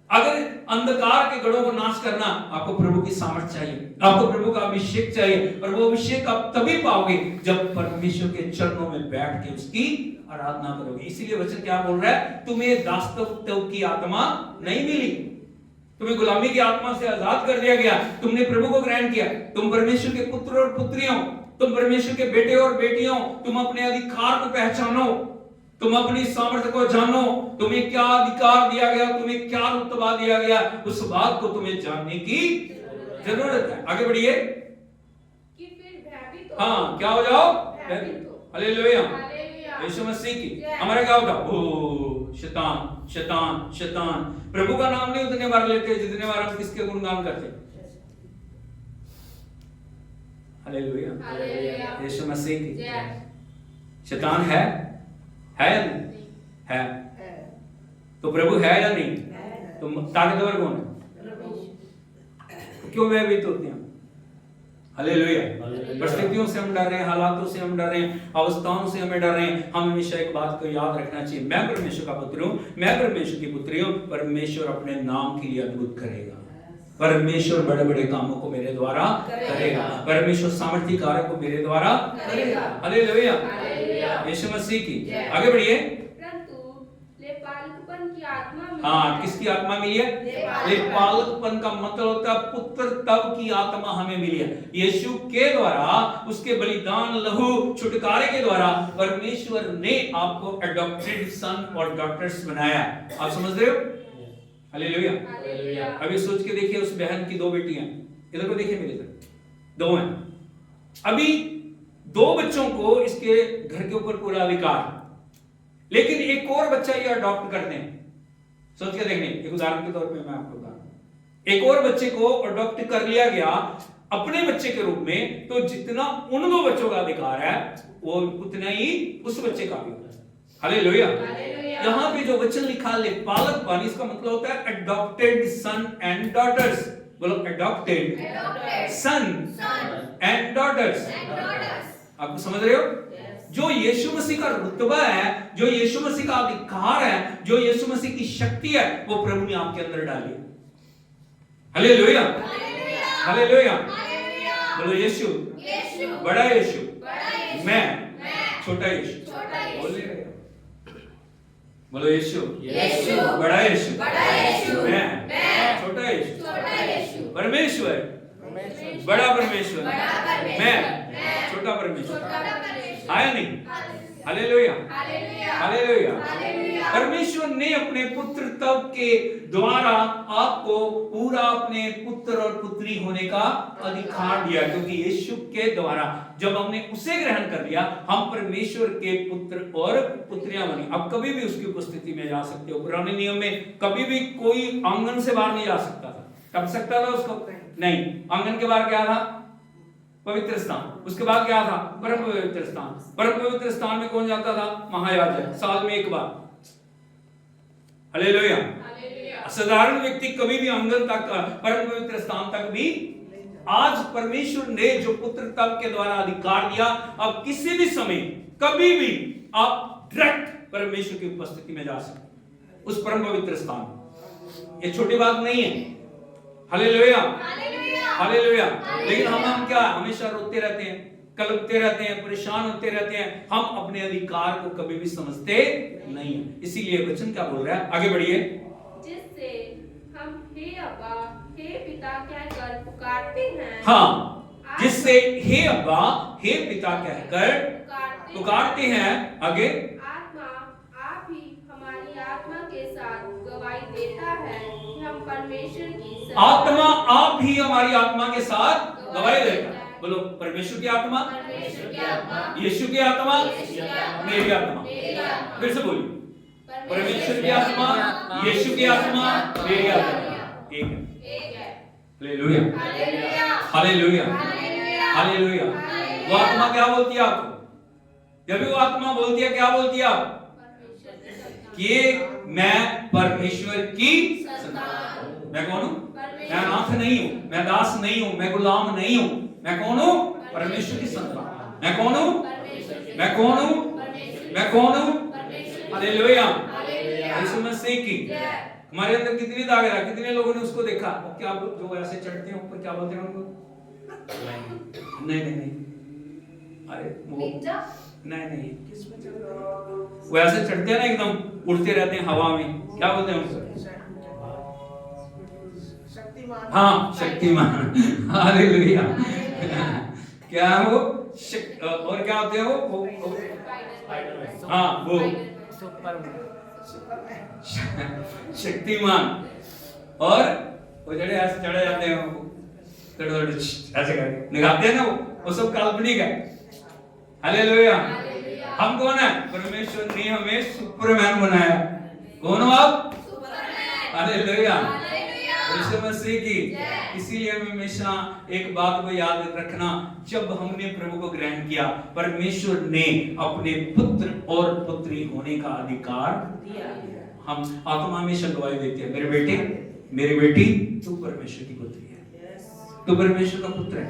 अगर अंधकार के गढ़ों को नाश करना, आपको प्रभु की सामर्थ चाहिए, आपको प्रभु का अभिषेक चाहिए। और वो अभिषेक आप तभी पाओगे जब परमेश्वर के चरणों में बैठ के उसकी आराधना करोगे। इसीलिए वचन क्या बोल रहा है? तुम्हें दासत्व की आत्मा नहीं मिली, तुम्हें गुलामी की आत्मा से आजाद कर दिया गया, तुमने प्रभु को ग्रहण किया, तुम परमेश्वर के पुत्र और पुत्रियों, तुम परमेश्वर के बेटे और बेटियों, तुम अपने अधिकार को पहचानो, तुम अपनी सामर्थ्य को जानो, तुम्हें क्या अधिकार दिया गया, तुम्हें क्या रुतबा दिया गया, उस बात को तुम्हें जानने की जरूरत है। आगे बढ़िए कि फिर भयभीत हो। हाँ, क्या हो जाओ? भयभीत हो। हालेलुया। हालेलुया। यीशु मसीह की। हमारा क्या होता? ओ शैतान शैतान शैतान। प्रभु का नाम नहीं उतने बार लेते जितने बार हम किसके गुणगान करते। हालेलुया। हालेलुया। यीशु मसीह की। जय। शैतान है या नहीं? है। तो प्रभु है या नहीं? तो ताकतवर कौन है? क्यों भयभीत होते हैं? हालेलुया। हालेलुया। परिस्थितियों से हम डर रहे हैं, हालातों से हम डर रहे हैं, अवस्थाओं से हमें डर रहे हैं। हम हमेशा एक बात को याद रखना चाहिए, मैं परमेश्वर का पुत्र हूं, मैं परमेश्वर की पुत्री हूं। परमेश्वर अपने नाम के लिए अद्भुत करेगा। परमेश्वर बड़े बड़े कामों को मेरे द्वारा करेगा। परमेश्वर सामर्थ्य कार्य को मेरे द्वारा करेगा। हालेलुया। यीशु मसीह की। आगे बढ़िए। परंतु लेपालकपन की आत्मा में, हाँ, किसकी आत्मा मिली है? लेपालकपन का मतलब होता है पुत्र तब की आत्मा हमें मिली है। यीशु के द्वारा, उसके बलिदान, लहू, छुटकारे के द्वारा परमेश्वर ने आपको एडॉप्टेड सन और डॉटर्स बनाया। आप समझ रहे हो? हालेलुया। हालेलुया। अभी सोच के देखिए, उस बहन की 2 बेटियां, इधर को देखिए, मेरी तरफ 2 हैं। अभी 2 बच्चों को इसके घर के ऊपर पूरा अधिकार, लेकिन एक और बच्चा ये अडॉप्ट करते हैं। सोच के देखने, एक उदाहरण के तौर पे मैं आपको बता, एक और बच्चे को अडॉप्ट कर लिया गया अपने बच्चे के रूप में, तो जितना उन 2 बच्चों का अधिकार है वो उतना ही उस बच्चे का भी होता है। हालेलुया। यहाँ पे जो वचन लिखा लेपालकपन, इसका मतलब होता है अडॉप्टेड सन एंड डॉटर्स। बोलो, अडॉप्टेड सन एंड डॉटर्स। आपको समझ रहे हो? जो यीशु मसीह का रुतबा है, जो यीशु मसीह का अधिकार है, जो यीशु मसीह की शक्ति है, वो प्रभु ने आपके अंदर डाली। हालेलुया। हालेलुया। बोलो, यीशु बड़ा यीशु, मैं छोटा यीशु। बोलो, यीशु बड़ा यीशु, मैं छोटा यीशु। परमेश्वर बड़ा परमेश्वर, मैं छोटा परमेश्वर। आया नहीं? हालेलुया। हालेलुया। परमेश्वर ने अपने पुत्र तब के द्वारा आपको पूरा अपने पुत्र और पुत्री होने का अधिकार दिया, क्योंकि यीशु के द्वारा जब हमने उसे ग्रहण कर लिया, हम परमेश्वर के पुत्र और पुत्रियां बनी। अब कभी भी उसकी उपस्थिति में जा सकते हो। पुराने नियम में कभी भी कोई आंगन से बाहर नहीं जा सकता था। कब सकता था उसको? नहीं। आंगन के बाहर क्या था? पवित्र स्थान। उसके बाद क्या था? परम पवित्र स्थान। परम पवित्र स्थान में कौन जाता था? महायाजक, साल में एक बार। हालेलुया। साधारण व्यक्ति कभी भी आंगन तक, परम पवित्र स्थान तक भी। आज परमेश्वर ने जो पुत्र तब के द्वारा अधिकार दिया, अब किसी भी समय कभी भी आप डायरेक्ट परमेश्वर की उपस्थिति में जा सकते, उस परम पवित्र स्थान। ये छोटी बात नहीं है। हालेलुया। हालेलुया। लेकिन हम क्या हमेशा रोते रहते हैं, कलपते रहते हैं, परेशान होते रहते हैं। हम अपने अधिकार को कभी भी समझते नहीं है। इसीलिए वचन क्या बोल रहा है? आगे बढ़िए। जिससे हम हे अब्बा, हे पिता कहकर पुकारते हैं। हाँ, जिससे हे अब्बा, हे पिता कहकर पुकारते हैं। आगे। आत्मा आप ही हमारी आत्मा के साथ गवाही देता है कि हम परमेश्वर की आत्मा आप ही हमारी आत्मा के साथ गवाही देता है। बोलो, परमेश्वर की आत्मा, यीशु की आत्मा, मेरी आत्मा। फिर से बोलिए, परमेश्वर की आत्मा, यीशु की आत्मा, मेरी आत्मा एक है। हालेलुया। हालेलुया। हालेलुया। वो आत्मा क्या बोलती है आपको? जब भी वो आत्मा बोलती है, क्या बोलती है आप? कि मैं परमेश्वर की संतान हूं। मैं कौन हूं? मैं अनाथ नहीं हूं, मैं दास नहीं हूं, मैं गुलाम नहीं हूं। मैं कौन हूं? परमेश्वर की संतान। मैं कौन हूं? मैं कौन हूं? मैं कौन हूं? हालेलुया। यीशु मसीह की। हमारे अंदर कितनी ताकत है, कितने लोगों ने उसको देखा। क्या जो ऐसे चढ़ते हैं ऊपर, क्या बोलते हैं उनको? नहीं नहीं नहीं, अरे वो नहीं, किसमें चढ़ रहे हैं? वो ऐसे चढ़ते हैं ना, एकदम उड़ते रहते हैं हवा में। क्या बोलते हैं उनको? हाँ, शक्तिमान। हालेलुया। क्या है वो? और क्या होते हैं वो? हाँ, वो शक्तिमान। और वो जड़े ऐसे चढ़े जाते हैं, ऐसे करके निगाहते हैं ना, वो सब काल्पनिक है। हालेलुया। हम कौन है? परमेश्वर ने हमें सुपरमैन बनाया। कौन हो आप? हालेलुया। यीशु मसीह की। इसीलिए हमेशा एक बात को याद रखना, जब हमने प्रभु को ग्रहण किया, परमेश्वर ने अपने पुत्र और पुत्री होने का अधिकार दिया। हम आत्मा हमेशा गवाही देती है, मेरे बेटे, मेरी बेटी, तू परमेश्वर की पुत्री है, तू परमेश्वर का पुत्र है,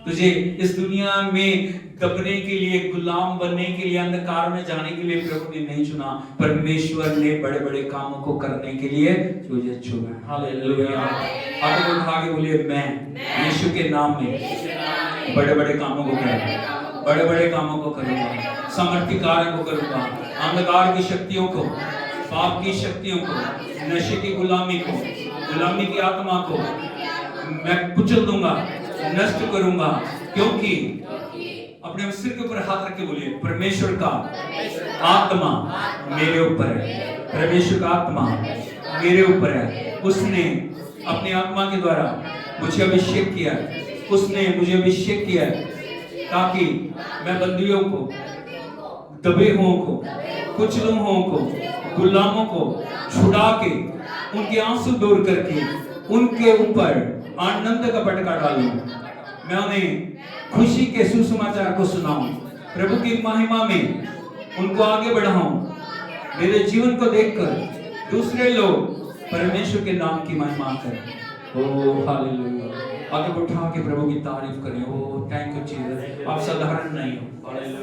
तुझे इस दुनिया में दबने के लिए, गुलाम बनने के लिए, अंधकार में जाने के लिए प्रभु ने नहीं चुना। परमेश्वर ने बड़े बड़े कामों को करने के लिए तुझे चुना। हालेलुया। हाथ उठा के बोलिए, मैं यीशु के नाम में बड़े बड़े कामों को करूंगा, बड़े बड़े कामों को करूंगा, सामर्थ्य कार्य को करूंगा, अंधकार की शक्तियों को, पाप की शक्तियों को, नशे की गुलामी को, गुलामी की आत्मा को मैं कुचल दूंगा, नष्ट करूंगा। क्योंकि अपने सिर के ऊपर हाथ रख के बोलिए, परमेश्वर का आत्मा मेरे ऊपर है, परमेश्वर का आत्मा मेरे ऊपर है। उसने अपनी आत्मा के द्वारा मुझे अभिषेक किया, उसने मुझे अभिषेक किया ताकि मैं बंदियों को, दबे हुओं को, कुचले हुओं को, गुलामों को छुड़ा के, उनके आंसू दूर करके उनके ऊपर आनंद का पटका डालूं। मैं उन्हें खुशी के सुसमाचार को सुनाऊं, प्रभु की महिमा में उनको आगे बढ़ाऊं। मेरे जीवन को देखकर दूसरे लोग परमेश्वर के नाम की महिमा करें। ओ हालेलुया। आगे उठा के प्रभु की तारीफ करें। ओ थैंक यू जीसस। आप साधारण नहीं हो,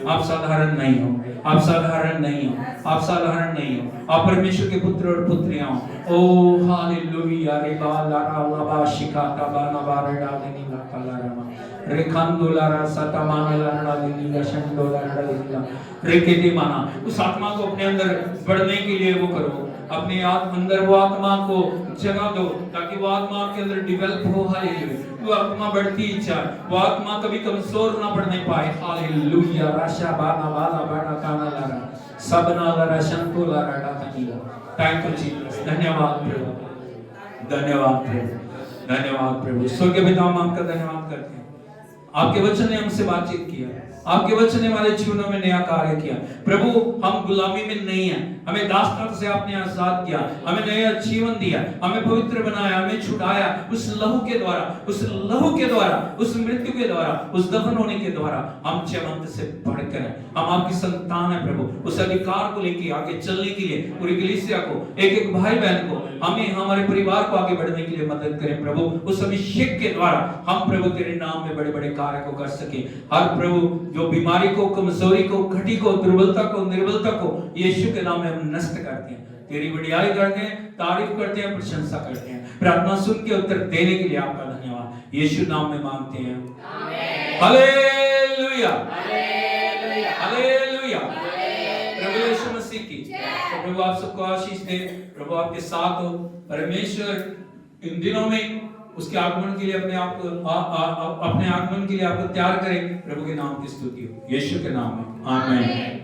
आप साधारण नहीं हो, आप साधारण नहीं हो, आप साधारण नहीं हो। आप परमेश्वर के पुत्र और पुत्रियां हो। ओ हालेलुया। रे बाला लाबा शिकाता बाना बारडा देनी ला कलारमा रे खांदोलारा सतामानला रडा देनी ला शंडोला रडा देनी ला रे केते माना। उस आत्मा को अपने अंदर बढ़ने के लिए वो करो, अपने अंदर वो आत्मा को जगा दो ताकि वो आत्मा आपके अंदर डेवलप हो। हालेलुया। वो आत्मा बढ़ती इच्छा, वो आत्मा कभी कमजोर ना पड़ने पाए। हालेलुया। राशा बाना बाला बाड़ा काना लारा सबना लारा शंतो लारा डाकनीला। Thank you Jesus. धन्यवाद प्रभु, धन्यवाद प्रभु, धन्यवाद प्रभु। स्वर्गीय पिता, हम आपका धन्यवाद करते हैं। आपके वचन ने हमसे बातचीत किया, आपके वचन ने हमारे जीवनों में नया कार्य किया। प्रभु, हम गुलामी में नहीं है, हमें दासता से आपने आजाद किया, हमें नया जीवन दिया, हमें पवित्र बनाया, हमें छुड़ाया उस लहू के द्वारा, उस लहू के द्वारा, उस मृत्यु के द्वारा, उस दफन होने के द्वारा। हम जयवंत से बढ़कर हैं, हम आपकी संतान है प्रभु। उस अधिकार को लेकर आगे चलने के लिए पूरी कलीसिया को, एक एक भाई बहन को, हमें हमारे परिवार को आगे बढ़ने के लिए मदद करें प्रभु। उस अभिषेक के द्वारा हम प्रभु तेरे नाम में बड़े बड़े कार्य को कर सके। हर प्रभु जो बीमारी को, कमजोरी को, घटी को, दुर्बलता को, निर्बलता को यीशु के नाम में हम नष्ट करते हैं, तेरी बड़ाई करते हैं, तारीफ करते हैं, प्रशंसा करते हैं। प्रार्थना सुन के उत्तर देने के लिए आपका धन्यवाद यीशु नाम में मांगते हैं, आमीन। Hallelujah, hallelujah, hallelujah. प्रभु यीशु मसीह की तो प्रभु आप सबको आशीष दे, प्रभु आपके साथ हो। परमेश्वर इन दिनों में उसके आगमन के लिए अपने आप को अपने आगमन के लिए आपको तैयार करें। प्रभु के नाम की स्तुति हो, यीशु के नाम में, आमीन।